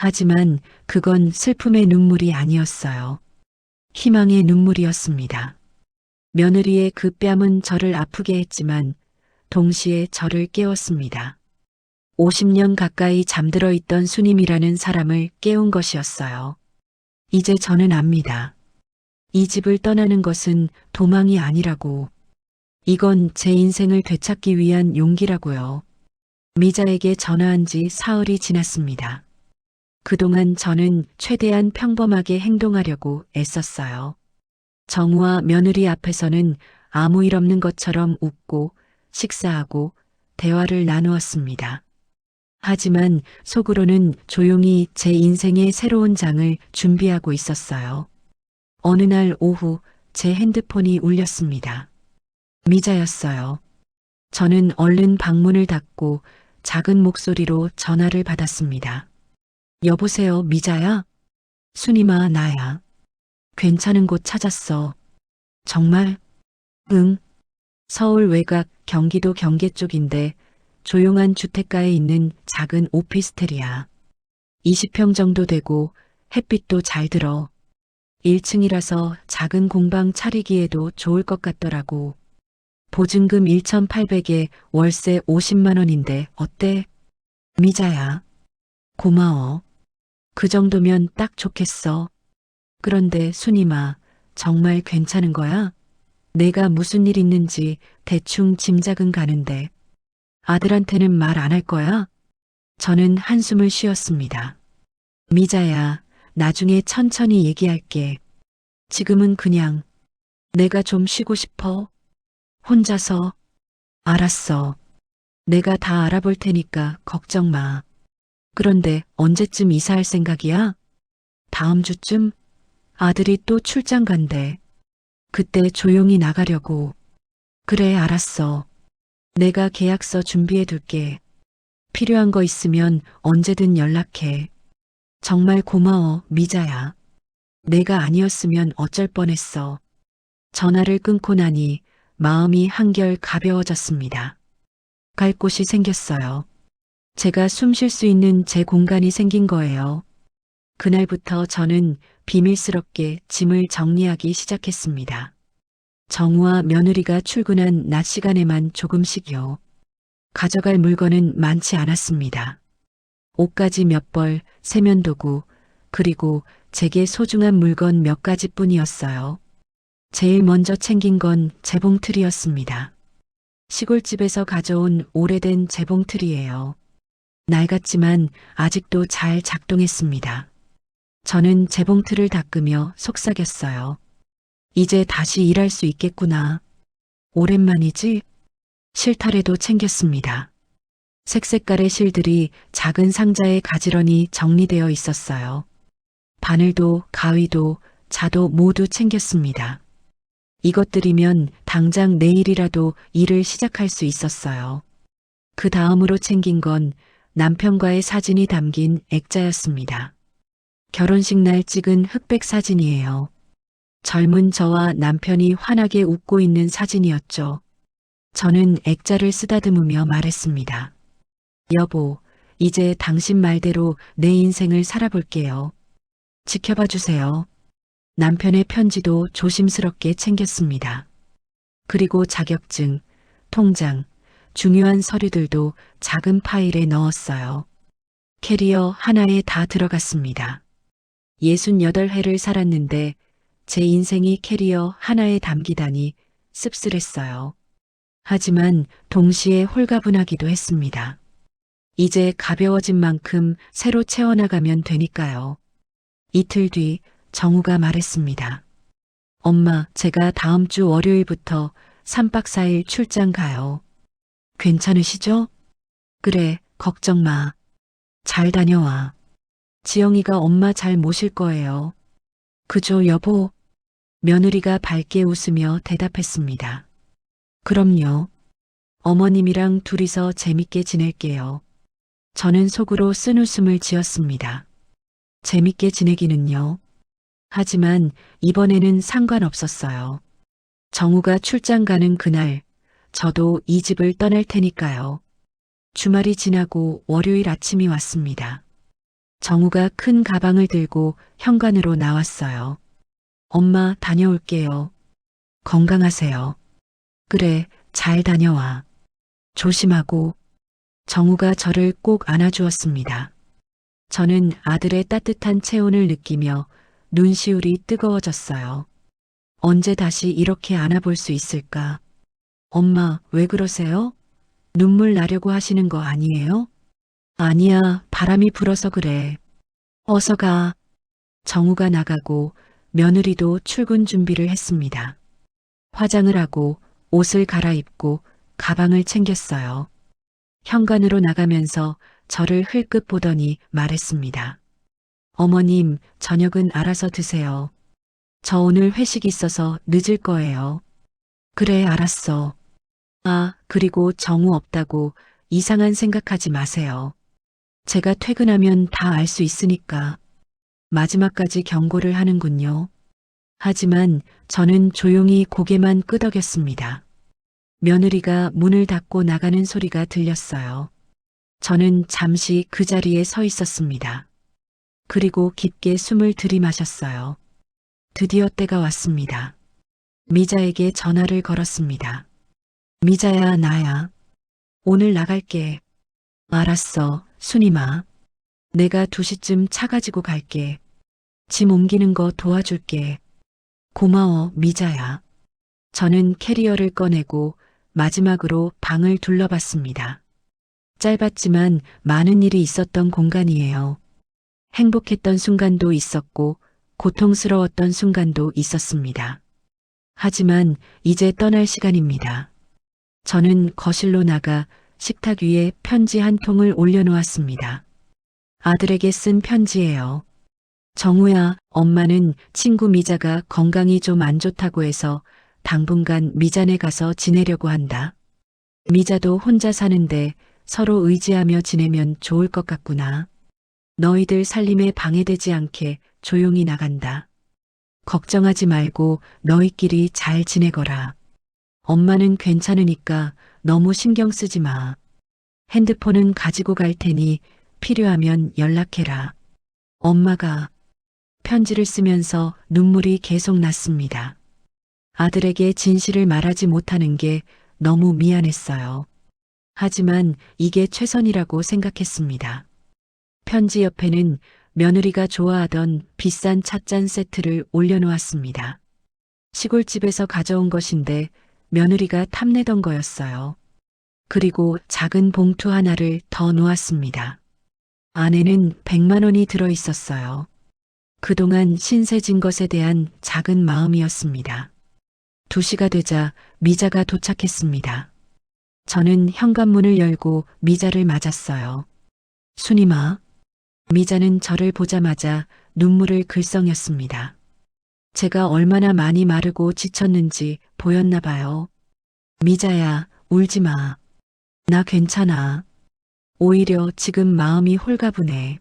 하지만 그건 슬픔의 눈물이 아니었어요. 희망의 눈물이었습니다. 며느리의 그 뺨은 저를 아프게 했지만 동시에 저를 깨웠습니다. 50년 가까이 잠들어 있던 수님이라는 사람을 깨운 것이었어요. 이제 저는 압니다. 이 집을 떠나는 것은 도망이 아니라고. 이건 제 인생을 되찾기 위한 용기라고요. 미자에게 전화한 지 사흘이 지났습니다. 그동안 저는 최대한 평범하게 행동하려고 애썼어요. 정우와 며느리 앞에서는 아무 일 없는 것처럼 웃고 식사하고 대화를 나누었습니다. 하지만 속으로는 조용히 제 인생의 새로운 장을 준비하고 있었어요. 어느 날 오후 제 핸드폰이 울렸습니다. 미자였어요. 저는 얼른 방문을 닫고 작은 목소리로 전화를 받았습니다. 여보세요, 미자야? 수님아, 나야. 괜찮은 곳 찾았어. 정말? 응. 서울 외곽 경기도 경계 쪽인데 조용한 주택가에 있는 작은 오피스텔이야. 20평 정도 되고 햇빛도 잘 들어. 1층이라서 작은 공방 차리기에도 좋을 것 같더라고. 보증금 1,800에 월세 50만 원인데 어때? 미자야. 고마워. 그 정도면 딱 좋겠어. 그런데 수님아, 정말 괜찮은 거야? 내가 무슨 일 있는지 대충 짐작은 가는데. 아들한테는 말 안 할 거야? 저는 한숨을 쉬었습니다. 미자야, 나중에 천천히 얘기할게. 지금은 그냥 내가 좀 쉬고 싶어. 혼자서. 알았어. 내가 다 알아볼 테니까 걱정 마. 그런데 언제쯤 이사할 생각이야? 다음 주쯤? 아들이 또 출장 간대. 그때 조용히 나가려고. 그래, 알았어. 내가 계약서 준비해 둘게. 필요한 거 있으면 언제든 연락해. 정말 고마워, 미자야. 내가 아니었으면 어쩔 뻔했어. 전화를 끊고 나니 마음이 한결 가벼워졌습니다. 갈 곳이 생겼어요. 제가 숨 쉴 수 있는 제 공간이 생긴 거예요. 그날부터 저는 비밀스럽게 짐을 정리하기 시작했습니다. 정우와 며느리가 출근한 낮 시간에만 조금씩요. 가져갈 물건은 많지 않았습니다. 옷가지 몇 벌, 세면도구, 그리고 제게 소중한 물건 몇 가지뿐이었어요. 제일 먼저 챙긴 건 재봉틀이었습니다. 시골집에서 가져온 오래된 재봉틀이에요. 낡았지만 아직도 잘 작동했습니다. 저는 재봉틀을 닦으며 속삭였어요. 이제 다시 일할 수 있겠구나. 오랜만이지? 실타래도 챙겼습니다. 색색깔의 실들이 작은 상자에 가지런히 정리되어 있었어요. 바늘도 가위도 자도 모두 챙겼습니다. 이것들이면 당장 내일이라도 일을 시작할 수 있었어요. 그 다음으로 챙긴 건 남편과의 사진이 담긴 액자였습니다. 결혼식 날 찍은 흑백 사진이에요. 젊은 저와 남편이 환하게 웃고 있는 사진이었죠. 저는 액자를 쓰다듬으며 말했습니다. 여보, 이제 당신 말대로 내 인생을 살아볼게요. 지켜봐 주세요. 남편의 편지도 조심스럽게 챙겼습니다. 그리고 자격증, 통장, 중요한 서류들도 작은 파일에 넣었어요. 캐리어 하나에 다 들어갔습니다. 68회를 살았는데 제 인생이 캐리어 하나에 담기다니 씁쓸했어요. 하지만 동시에 홀가분하기도 했습니다. 이제 가벼워진 만큼 새로 채워나가면 되니까요. 이틀 뒤 정우가 말했습니다. 엄마, 제가 다음 주 월요일부터 3박 4일 출장 가요. 괜찮으시죠? 그래, 걱정 마. 잘 다녀와. 지영이가 엄마 잘 모실 거예요. 그죠, 여보? 며느리가 밝게 웃으며 대답했습니다. 그럼요. 어머님이랑 둘이서 재밌게 지낼게요. 저는 속으로 쓴웃음을 지었습니다. 재밌게 지내기는요. 하지만 이번에는 상관없었어요. 정우가 출장 가는 그날, 저도 이 집을 떠날 테니까요. 주말이 지나고 월요일 아침이 왔습니다. 정우가 큰 가방을 들고 현관으로 나왔어요. 엄마, 다녀올게요. 건강하세요. 그래, 잘 다녀와. 조심하고. 정우가 저를 꼭 안아주었습니다. 저는 아들의 따뜻한 체온을 느끼며 눈시울이 뜨거워졌어요. 언제 다시 이렇게 안아볼 수 있을까? 엄마, 왜 그러세요? 눈물 나려고 하시는 거 아니에요? 아니야, 바람이 불어서 그래. 어서 가. 정우가 나가고 며느리도 출근 준비를 했습니다. 화장을 하고 옷을 갈아입고 가방을 챙겼어요. 현관으로 나가면서 저를 흘끗 보더니 말했습니다. 어머님, 저녁은 알아서 드세요. 저 오늘 회식 있어서 늦을 거예요. 그래, 알았어. 아, 그리고 정우 없다고 이상한 생각하지 마세요. 제가 퇴근하면 다 알 수 있으니까. 마지막까지 경고를 하는군요. 하지만 저는 조용히 고개만 끄덕였습니다. 며느리가 문을 닫고 나가는 소리가 들렸어요. 저는 잠시 그 자리에 서 있었습니다. 그리고 깊게 숨을 들이마셨어요. 드디어 때가 왔습니다. 미자에게 전화를 걸었습니다. 미자야, 나야. 오늘 나갈게. 알았어, 순이마. 내가 2시쯤 차 가지고 갈게. 짐 옮기는 거 도와줄게. 고마워, 미자야. 저는 캐리어를 꺼내고 마지막으로 방을 둘러봤습니다. 짧았지만 많은 일이 있었던 공간이에요. 행복했던 순간도 있었고 고통스러웠던 순간도 있었습니다. 하지만 이제 떠날 시간입니다. 저는 거실로 나가 식탁 위에 편지 한 통을 올려놓았습니다. 아들에게 쓴 편지예요. 정우야, 엄마는 친구 미자가 건강이 좀 안 좋다고 해서 당분간 미자네 가서 지내려고 한다. 미자도 혼자 사는데 서로 의지하며 지내면 좋을 것 같구나. 너희들 살림에 방해되지 않게 조용히 나간다. 걱정하지 말고 너희끼리 잘 지내거라. 엄마는 괜찮으니까 너무 신경 쓰지 마. 핸드폰은 가지고 갈 테니 필요하면 연락해라. 엄마가 편지를 쓰면서 눈물이 계속 났습니다. 아들에게 진실을 말하지 못하는 게 너무 미안했어요. 하지만 이게 최선이라고 생각했습니다. 편지 옆에는 며느리가 좋아하던 비싼 찻잔 세트를 올려놓았습니다. 시골집에서 가져온 것인데 며느리가 탐내던 거였어요. 그리고 작은 봉투 하나를 더 놓았습니다. 안에는 100만 원이 들어 있었어요. 그동안 신세진 것에 대한 작은 마음이었습니다. 2시가 되자 미자가 도착했습니다. 저는 현관문을 열고 미자를 맞았어요. 순이마. 미자는 저를 보자마자 눈물을 글썽였습니다. 제가 얼마나 많이 마르고 지쳤는지 보였나 봐요. 미자야, 울지 마. 나 괜찮아. 오히려 지금 마음이 홀가분해.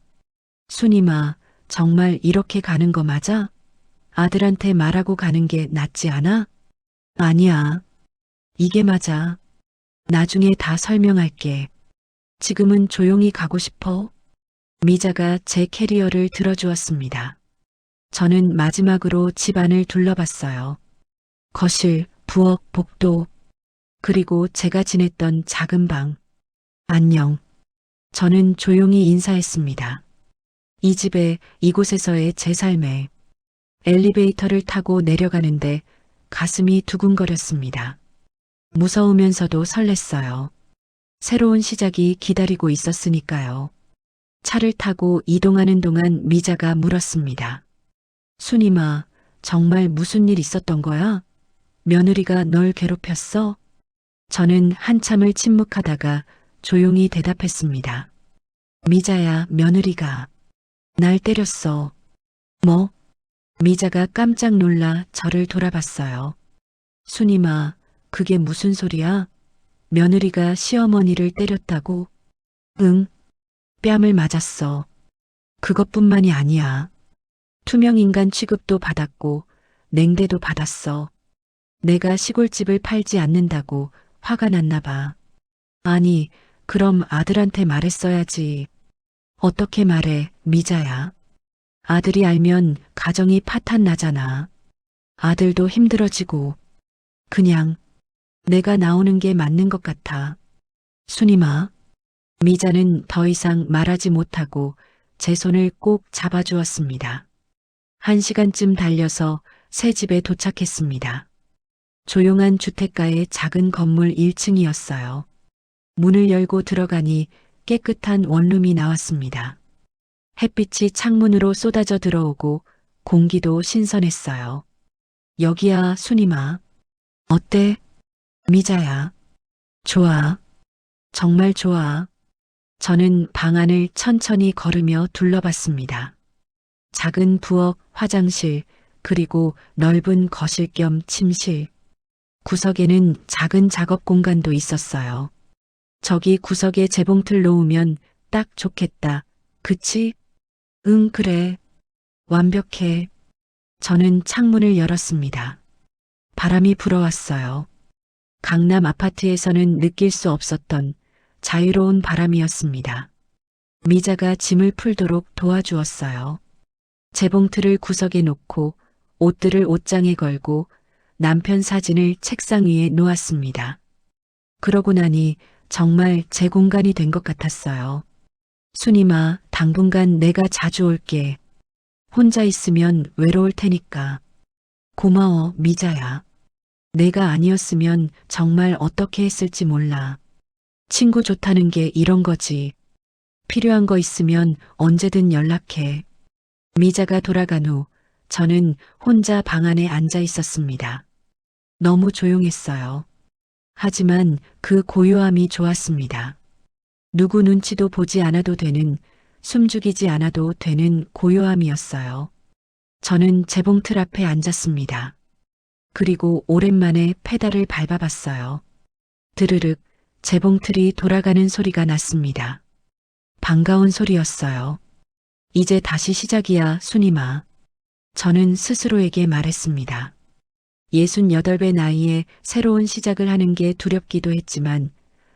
순이마, 정말 이렇게 가는 거 맞아? 아들한테 말하고 가는 게 낫지 않아? 아니야. 이게 맞아. 나중에 다 설명할게. 지금은 조용히 가고 싶어. 미자가 제 캐리어를 들어주었습니다. 저는 마지막으로 집안을 둘러봤어요. 거실, 부엌, 복도, 그리고 제가 지냈던 작은 방. 안녕. 저는 조용히 인사했습니다. 이 집에, 이곳에서의 제 삶에 엘리베이터를 타고 내려가는데 가슴이 두근거렸습니다. 무서우면서도 설렜어요. 새로운 시작이 기다리고 있었으니까요. 차를 타고 이동하는 동안 미자가 물었습니다. 순이마, 정말 무슨 일 있었던 거야? 며느리가 널 괴롭혔어? 저는 한참을 침묵하다가 조용히 대답했습니다. 미자야, 며느리가 날 때렸어. 뭐? 미자가 깜짝 놀라 저를 돌아봤어요. 순이마, 그게 무슨 소리야? 며느리가 시어머니를 때렸다고? 응, 뺨을 맞았어. 그것뿐만이 아니야. 투명인간 취급도 받았고 냉대도 받았어. 내가 시골집을 팔지 않는다고 화가 났나 봐. 아니, 그럼 아들한테 말했어야지. 어떻게 말해, 미자야. 아들이 알면 가정이 파탄 나잖아. 아들도 힘들어지고. 그냥 내가 나오는 게 맞는 것 같아. 순임아. 미자는 더 이상 말하지 못하고 제 손을 꼭 잡아주었습니다. 1시간쯤 달려서 새 집에 도착했습니다. 조용한 주택가의 작은 건물 1층이었어요. 문을 열고 들어가니 깨끗한 원룸이 나왔습니다. 햇빛이 창문으로 쏟아져 들어오고 공기도 신선했어요. 여기야, 순임아. 어때? 미자야. 좋아. 정말 좋아. 저는 방 안을 천천히 걸으며 둘러봤습니다. 작은 부엌, 화장실, 그리고 넓은 거실 겸 침실. 구석에는 작은 작업 공간도 있었어요. 저기 구석에 재봉틀 놓으면 딱 좋겠다. 그치? 응, 그래. 완벽해. 저는 창문을 열었습니다. 바람이 불어왔어요. 강남 아파트에서는 느낄 수 없었던 자유로운 바람이었습니다. 미자가 짐을 풀도록 도와주었어요. 재봉틀을 구석에 놓고 옷들을 옷장에 걸고 남편 사진을 책상 위에 놓았습니다. 그러고 나니 정말 제 공간이 된 것 같았어요. 순임아, 당분간 내가 자주 올게. 혼자 있으면 외로울 테니까. 고마워, 미자야. 내가 아니었으면 정말 어떻게 했을지 몰라. 친구 좋다는 게 이런 거지. 필요한 거 있으면 언제든 연락해. 미자가 돌아간 후 저는 혼자 방 안에 앉아 있었습니다. 너무 조용했어요. 하지만 그 고요함이 좋았습니다. 누구 눈치도 보지 않아도 되는, 숨죽이지 않아도 되는 고요함이었어요. 저는 재봉틀 앞에 앉았습니다. 그리고 오랜만에 페달을 밟아봤어요. 드르륵 재봉틀이 돌아가는 소리가 났습니다. 반가운 소리였어요. 이제 다시 시작이야, 순임아. 저는 스스로에게 말했습니다. 68배 나이에 새로운 시작을 하는 게 두렵기도 했지만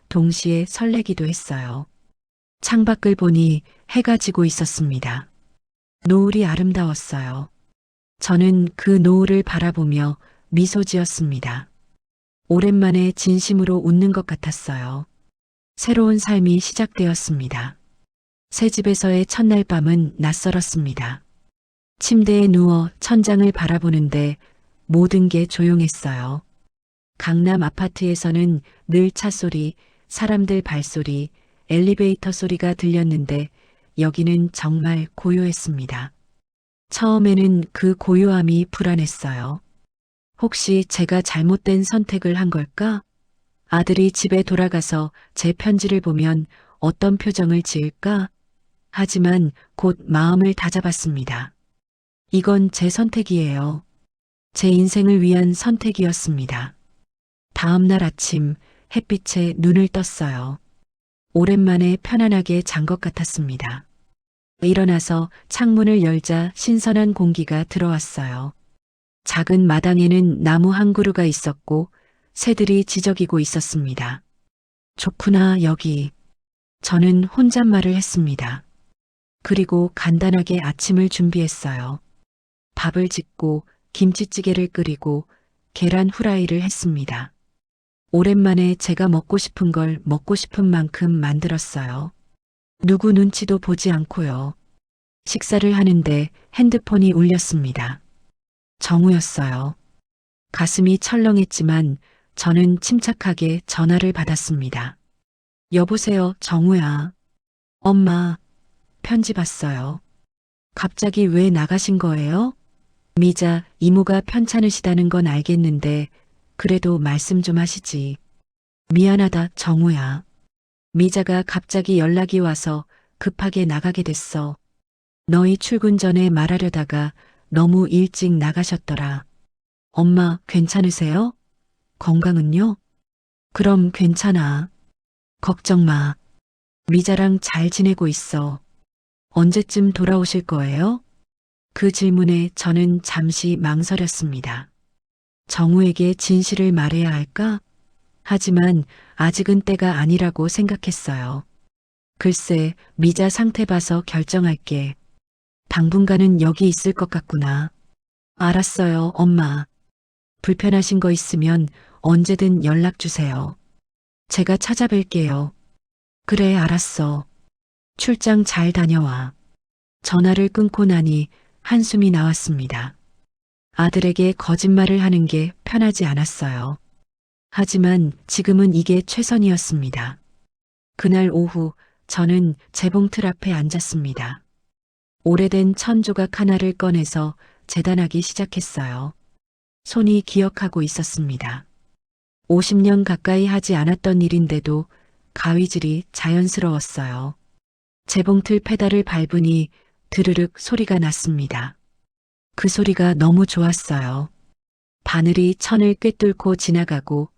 동시에 설레기도 했어요. 창밖을 보니 해가 지고 있었습니다. 노을이 아름다웠어요. 저는 그 노을을 바라보며 미소 지었습니다. 오랜만에 진심으로 웃는 것 같았어요. 새로운 삶이 시작되었습니다. 새 집에서의 첫날 밤은 낯설었습니다. 침대에 누워 천장을 바라보는데 모든 게 조용했어요. 강남 아파트에서는 늘 차소리, 사람들 발소리, 엘리베이터 소리가 들렸는데 여기는 정말 고요했습니다. 처음에는 그 고요함이 불안했어요. 혹시 제가 잘못된 선택을 한 걸까? 아들이 집에 돌아가서 제 편지를 보면 어떤 표정을 지을까? 하지만 곧 마음을 다잡았습니다. 이건 제 선택이에요. 제 인생을 위한 선택이었습니다. 다음 날 아침 햇빛에 눈을 떴어요. 오랜만에 편안하게 잔 것 같았습니다. 일어나서 창문을 열자 신선한 공기가 들어왔어요. 작은 마당에는 나무 한 그루가 있었고 새들이 지저귀고 있었습니다. 좋구나, 여기. 저는 혼잣말을 했습니다. 그리고 간단하게 아침을 준비했어요. 밥을 짓고 김치찌개를 끓이고 계란 후라이를 했습니다. 오랜만에 제가 먹고 싶은 걸 먹고 싶은 만큼 만들었어요. 누구 눈치도 보지 않고요. 식사를 하는데 핸드폰이 울렸습니다. 정우였어요. 가슴이 철렁했지만 저는 침착하게 전화를 받았습니다. 여보세요, 정우야. 엄마, 편지 봤어요. 갑자기 왜 나가신 거예요? 미자, 이모가 편찮으시다는 건 알겠는데 그래도 말씀 좀 하시지. 미안하다, 정우야. 미자가 갑자기 연락이 와서 급하게 나가게 됐어. 너희 출근 전에 말하려다가 너무 일찍 나가셨더라. 엄마, 괜찮으세요? 건강은요? 그럼 괜찮아. 걱정 마. 미자랑 잘 지내고 있어. 언제쯤 돌아오실 거예요? 그 질문에 저는 잠시 망설였습니다. 정우에게 진실을 말해야 할까? 하지만 아직은 때가 아니라고 생각했어요. 글쎄, 미자 상태 봐서 결정할게. 당분간은 여기 있을 것 같구나. 알았어요, 엄마. 불편하신 거 있으면 언제든 연락 주세요. 제가 찾아뵐게요. 그래, 알았어. 출장 잘 다녀와. 전화를 끊고 나니 한숨이 나왔습니다. 아들에게 거짓말을 하는 게 편하지 않았어요. 하지만 지금은 이게 최선이었습니다. 그날 오후 저는 재봉틀 앞에 앉았습니다. 오래된 천조각 하나를 꺼내서 재단하기 시작했어요. 손이 기억하고 있었습니다. 50년 가까이 하지 않았던 일인데도 가위질이 자연스러웠어요. 재봉틀 페달을 밟으니 드르륵 소리가 났습니다. 그 소리가 너무 좋았어요. 바늘이 천을 꿰뚫고 지나가고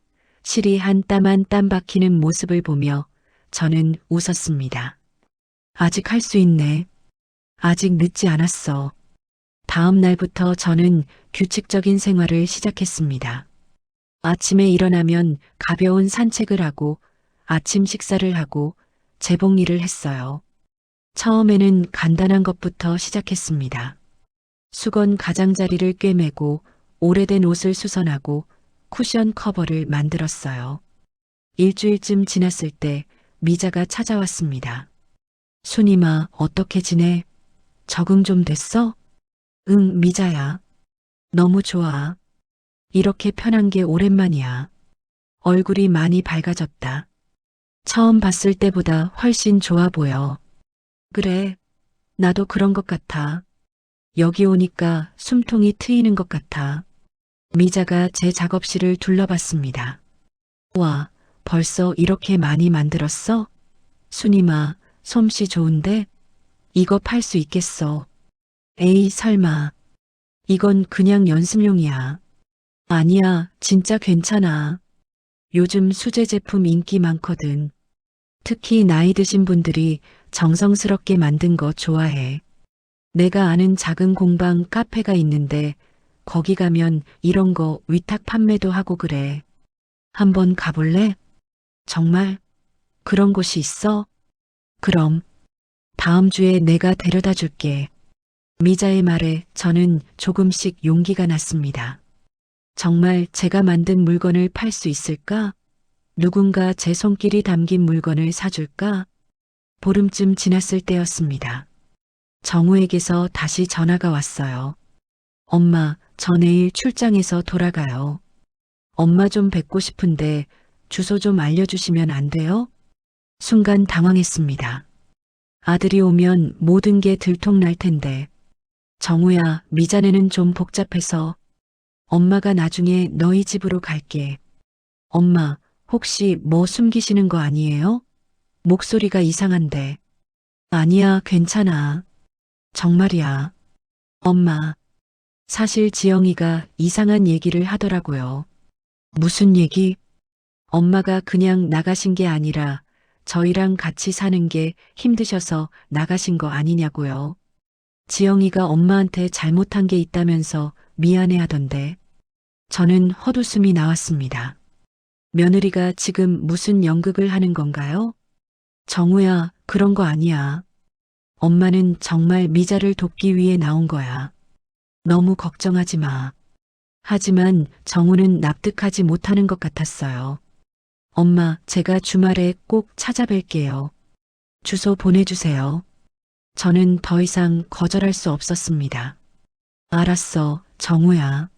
실이 한 땀 한 땀 박히는 모습을 보며 저는 웃었습니다. 아직 할 수 있네. 아직 늦지 않았어. 다음 날부터 저는 규칙적인 생활을 시작했습니다. 아침에 일어나면 가벼운 산책을 하고 아침 식사를 하고 재봉 일을 했어요. 처음에는 간단한 것부터 시작했습니다. 수건 가장자리를 꿰매고 오래된 옷을 수선하고 쿠션 커버를 만들었어요. 일주일쯤 지났을 때 미자가 찾아왔습니다. 순이마, 어떻게 지내? 적응 좀 됐어? 응, 미자야. 너무 좋아. 이렇게 편한 게 오랜만이야. 얼굴이 많이 밝아졌다. 처음 봤을 때보다 훨씬 좋아 보여. 그래, 나도 그런 것 같아. 여기 오니까 숨통이 트이는 것 같아. 미자가 제 작업실을 둘러봤습니다. 와, 벌써 이렇게 많이 만들었어? 순이마, 솜씨 좋은데? 이거 팔 수 있겠어. 에이, 설마. 이건 그냥 연습용이야. 아니야, 진짜 괜찮아. 요즘 수제 제품 인기 많거든. 특히 나이 드신 분들이 정성스럽게 만든 거 좋아해. 내가 아는 작은 공방 카페가 있는데 거기 가면 이런 거 위탁 판매도 하고 그래. 한번 가볼래? 정말? 그런 곳이 있어? 그럼 다음 주에 내가 데려다 줄게. 미자의 말에 저는 조금씩 용기가 났습니다. 정말 제가 만든 물건을 팔 수 있을까? 누군가 제 손길이 담긴 물건을 사줄까? 보름쯤 지났을 때였습니다. 정우에게서 다시 전화가 왔어요. 엄마, 저 내일 출장해서 돌아가요. 엄마 좀 뵙고 싶은데 주소 좀 알려주시면 안 돼요? 순간 당황했습니다. 아들이 오면 모든 게 들통날 텐데. 정우야, 미자네는 좀 복잡해서 엄마가 나중에 너희 집으로 갈게. 엄마, 혹시 뭐 숨기시는 거 아니에요? 목소리가 이상한데. 아니야, 괜찮아. 정말이야. 엄마, 사실 지영이가 이상한 얘기를 하더라고요. 무슨 얘기? 엄마가 그냥 나가신 게 아니라 저희랑 같이 사는 게 힘드셔서 나가신 거 아니냐고요. 지영이가 엄마한테 잘못한 게 있다면서 미안해 하던데. 저는 헛웃음이 나왔습니다. 며느리가 지금 무슨 연극을 하는 건가요? 정우야, 그런 거 아니야. 엄마는 정말 미자를 돕기 위해 나온 거야. 너무 걱정하지 마. 하지만 정우는 납득하지 못하는 것 같았어요. 엄마, 제가 주말에 꼭 찾아뵐게요. 주소 보내주세요. 저는 더 이상 거절할 수 없었습니다. 알았어, 정우야.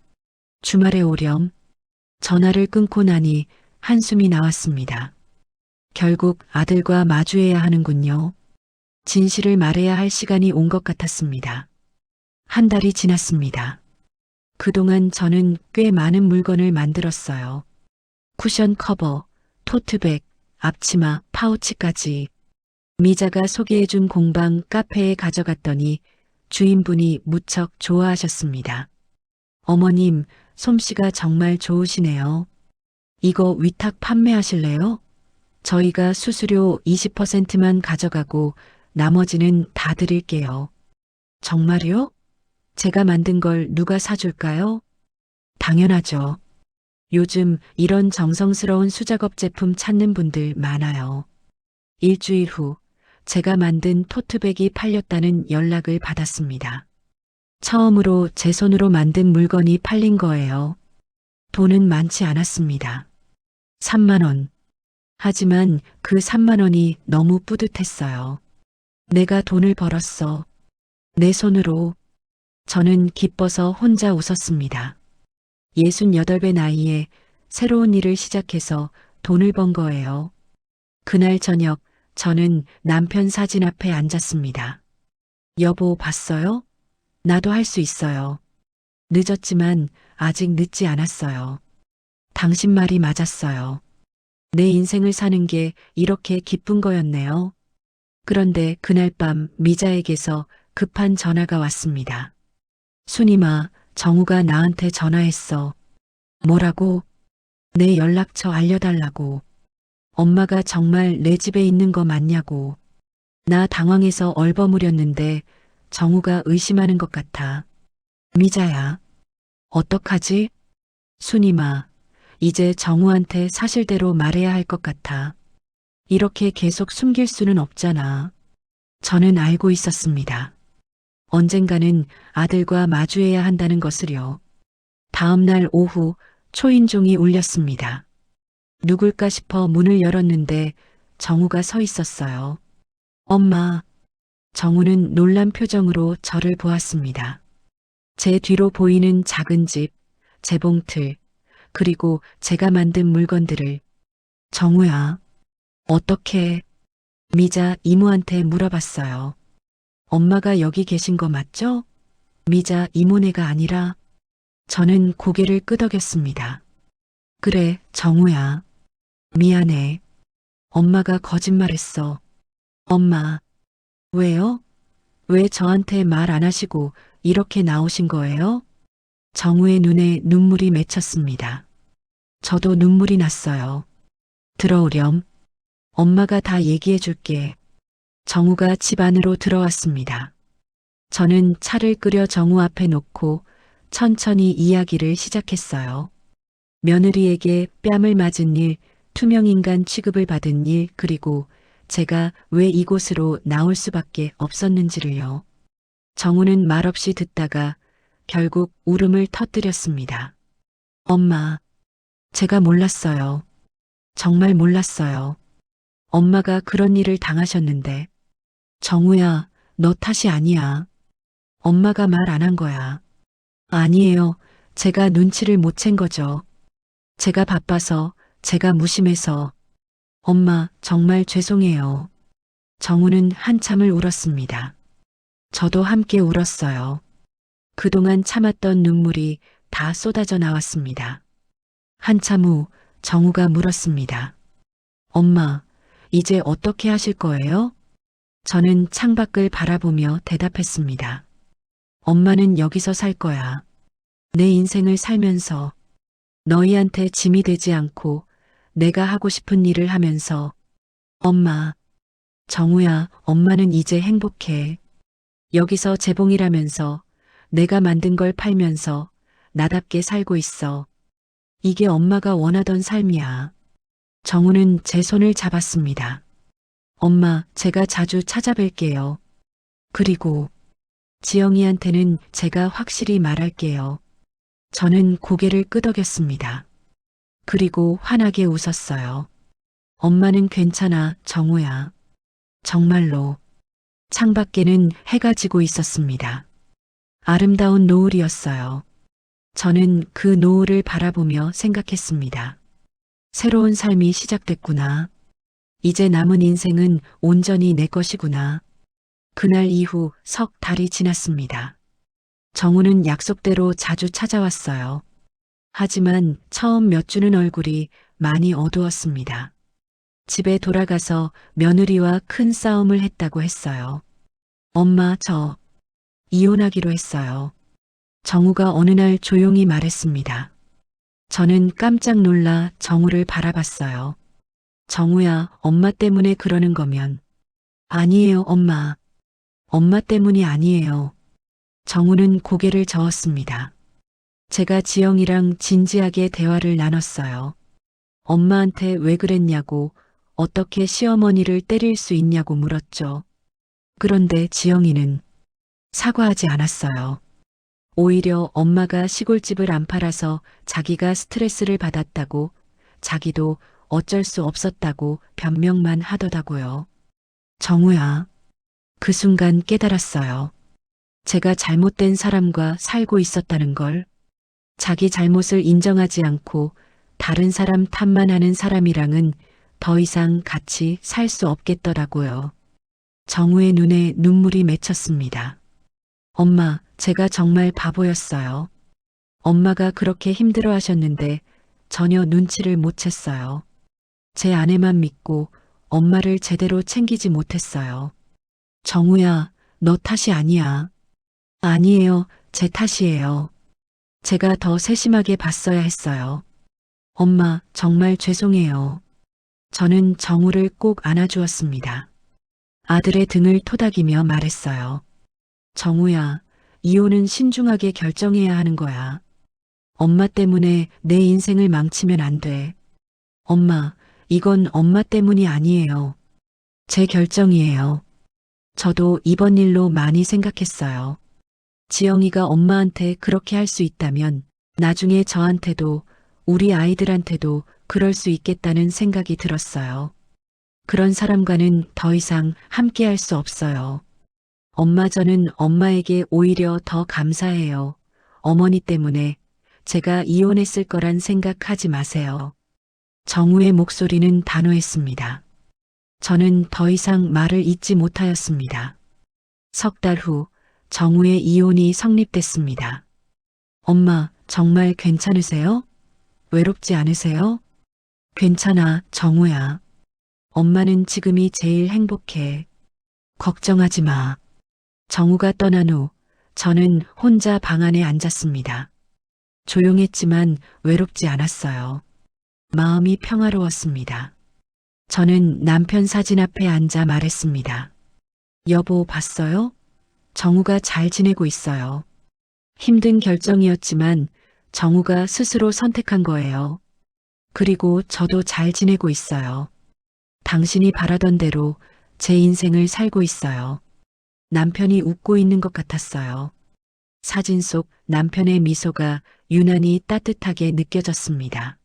주말에 오렴. 전화를 끊고 나니 한숨이 나왔습니다. 결국 아들과 마주해야 하는군요. 진실을 말해야 할 시간이 온 것 같았습니다. 한 달이 지났습니다. 그동안 저는 꽤 많은 물건을 만들었어요. 쿠션 커버, 토트백, 앞치마, 파우치까지. 미자가 소개해준 공방 카페에 가져갔더니 주인분이 무척 좋아하셨습니다. 어머님, 솜씨가 정말 좋으시네요. 이거 위탁 판매하실래요? 저희가 수수료 20%만 가져가고 나머지는 다 드릴게요. 정말요? 제가 만든 걸 누가 사줄까요? 당연하죠. 요즘 이런 정성스러운 수작업 제품 찾는 분들 많아요. 일주일 후 제가 만든 토트백이 팔렸다는 연락을 받았습니다. 처음으로 제 손으로 만든 물건이 팔린 거예요. 돈은 많지 않았습니다. 3만 원. 하지만 그 3만 원이 너무 뿌듯했어요. 내가 돈을 벌었어. 내 손으로. 저는 기뻐서 혼자 웃었습니다. 68배 나이에 새로운 일을 시작해서 돈을 번 거예요. 그날 저녁 저는 남편 사진 앞에 앉았습니다. 여보, 봤어요? 나도 할 수 있어요. 늦었지만 아직 늦지 않았어요. 당신 말이 맞았어요. 내 인생을 사는 게 이렇게 기쁜 거였네요. 그런데 그날 밤 미자에게서 급한 전화가 왔습니다. 순임아, 정우가 나한테 전화했어. 뭐라고? 내 연락처 알려달라고. 엄마가 정말 내 집에 있는 거 맞냐고. 나 당황해서 얼버무렸는데 정우가 의심하는 것 같아. 미자야, 어떡하지? 순임아, 이제 정우한테 사실대로 말해야 할 것 같아. 이렇게 계속 숨길 수는 없잖아. 저는 알고 있었습니다. 언젠가는 아들과 마주해야 한다는 것을요. 다음 날 오후 초인종이 울렸습니다. 누굴까 싶어 문을 열었는데 정우가 서 있었어요. 엄마. 정우는 놀란 표정으로 저를 보았습니다. 제 뒤로 보이는 작은 집, 재봉틀, 그리고 제가 만든 물건들을. 정우야, 어떻게? 미자 이모한테 물어봤어요. 엄마가 여기 계신 거 맞죠? 미자 이모네가 아니라. 저는 고개를 끄덕였습니다. 그래, 정우야. 미안해. 엄마가 거짓말했어. 엄마. 왜요? 왜 저한테 말 안 하시고 이렇게 나오신 거예요? 정우의 눈에 눈물이 맺혔습니다. 저도 눈물이 났어요. 들어오렴. 엄마가 다 얘기해 줄게. 정우가 집 안으로 들어왔습니다. 저는 차를 끓여 정우 앞에 놓고 천천히 이야기를 시작했어요. 며느리에게 뺨을 맞은 일, 투명인간 취급을 받은 일, 그리고 제가 왜 이곳으로 나올 수밖에 없었는지를요. 정우는 말없이 듣다가 결국 울음을 터뜨렸습니다. 엄마, 제가 몰랐어요. 정말 몰랐어요. 엄마가 그런 일을 당하셨는데. 정우야, 너 탓이 아니야. 엄마가 말 안 한 거야. 아니에요. 제가 눈치를 못 챈 거죠. 제가 바빠서, 제가 무심해서. 엄마, 정말 죄송해요. 정우는 한참을 울었습니다. 저도 함께 울었어요. 그동안 참았던 눈물이 다 쏟아져 나왔습니다. 한참 후 정우가 물었습니다. 엄마, 이제 어떻게 하실 거예요? 저는 창밖을 바라보며 대답했습니다. 엄마는 여기서 살 거야. 내 인생을 살면서 너희한테 짐이 되지 않고 내가 하고 싶은 일을 하면서. 엄마. 정우야, 엄마는 이제 행복해. 여기서 재봉이라면서 내가 만든 걸 팔면서 나답게 살고 있어. 이게 엄마가 원하던 삶이야. 정우는 제 손을 잡았습니다. 엄마, 제가 자주 찾아뵐게요. 그리고 지영이한테는 제가 확실히 말할게요. 저는 고개를 끄덕였습니다. 그리고 환하게 웃었어요. 엄마는 괜찮아, 정우야. 정말로. 창밖에는 해가 지고 있었습니다. 아름다운 노을이었어요. 저는 그 노을을 바라보며 생각했습니다. 새로운 삶이 시작됐구나. 이제 남은 인생은 온전히 내 것이구나. 그날 이후 석 달이 지났습니다. 정우는 약속대로 자주 찾아왔어요. 하지만 처음 몇 주는 얼굴이 많이 어두웠습니다. 집에 돌아가서 며느리와 큰 싸움을 했다고 했어요. 엄마, 저 이혼하기로 했어요. 정우가 어느 날 조용히 말했습니다. 저는 깜짝 놀라 정우를 바라봤어요. 정우야, 엄마 때문에 그러는 거면. 아니에요, 엄마. 엄마 때문이 아니에요. 정우는 고개를 저었습니다. 제가 지영이랑 진지하게 대화를 나눴어요. 엄마한테 왜 그랬냐고, 어떻게 시어머니를 때릴 수 있냐고 물었죠. 그런데 지영이는 사과하지 않았어요. 오히려 엄마가 시골집을 안 팔아서 자기가 스트레스를 받았다고, 자기도 어쩔 수 없었다고 변명만 하더라고요. 정우야. 그 순간 깨달았어요. 제가 잘못된 사람과 살고 있었다는 걸. 자기 잘못을 인정하지 않고 다른 사람 탓만 하는 사람이랑은 더 이상 같이 살 수 없겠더라고요. 정우의 눈에 눈물이 맺혔습니다. 엄마, 제가 정말 바보였어요. 엄마가 그렇게 힘들어 하셨는데 전혀 눈치를 못 챘어요. 제 아내만 믿고 엄마를 제대로 챙기지 못했어요. 정우야, 너 탓이 아니야. 아니에요, 제 탓이에요. 제가 더 세심하게 봤어야 했어요. 엄마, 정말 죄송해요. 저는 정우를 꼭 안아주었습니다. 아들의 등을 토닥이며 말했어요. 정우야, 이혼은 신중하게 결정해야 하는 거야. 엄마 때문에 내 인생을 망치면 안 돼. 엄마, 이건 엄마 때문이 아니에요. 제 결정이에요. 저도 이번 일로 많이 생각했어요. 지영이가 엄마한테 그렇게 할 수 있다면 나중에 저한테도 우리 아이들한테도 그럴 수 있겠다는 생각이 들었어요. 그런 사람과는 더 이상 함께 할 수 없어요. 엄마, 저는 엄마에게 오히려 더 감사해요. 어머니 때문에 제가 이혼했을 거란 생각하지 마세요. 정우의 목소리는 단호했습니다. 저는 더 이상 말을 잇지 못하였습니다. 석 달 후 정우의 이혼이 성립됐습니다. 엄마, 정말 괜찮으세요? 외롭지 않으세요? 괜찮아, 정우야. 엄마는 지금이 제일 행복해. 걱정하지 마. 정우가 떠난 후 저는 혼자 방 안에 앉았습니다. 조용했지만 외롭지 않았어요. 마음이 평화로웠습니다. 저는 남편 사진 앞에 앉아 말했습니다. 여보, 봤어요? 정우가 잘 지내고 있어요. 힘든 결정이었지만 정우가 스스로 선택한 거예요. 그리고 저도 잘 지내고 있어요. 당신이 바라던 대로 제 인생을 살고 있어요. 남편이 웃고 있는 것 같았어요. 사진 속 남편의 미소가 유난히 따뜻하게 느껴졌습니다.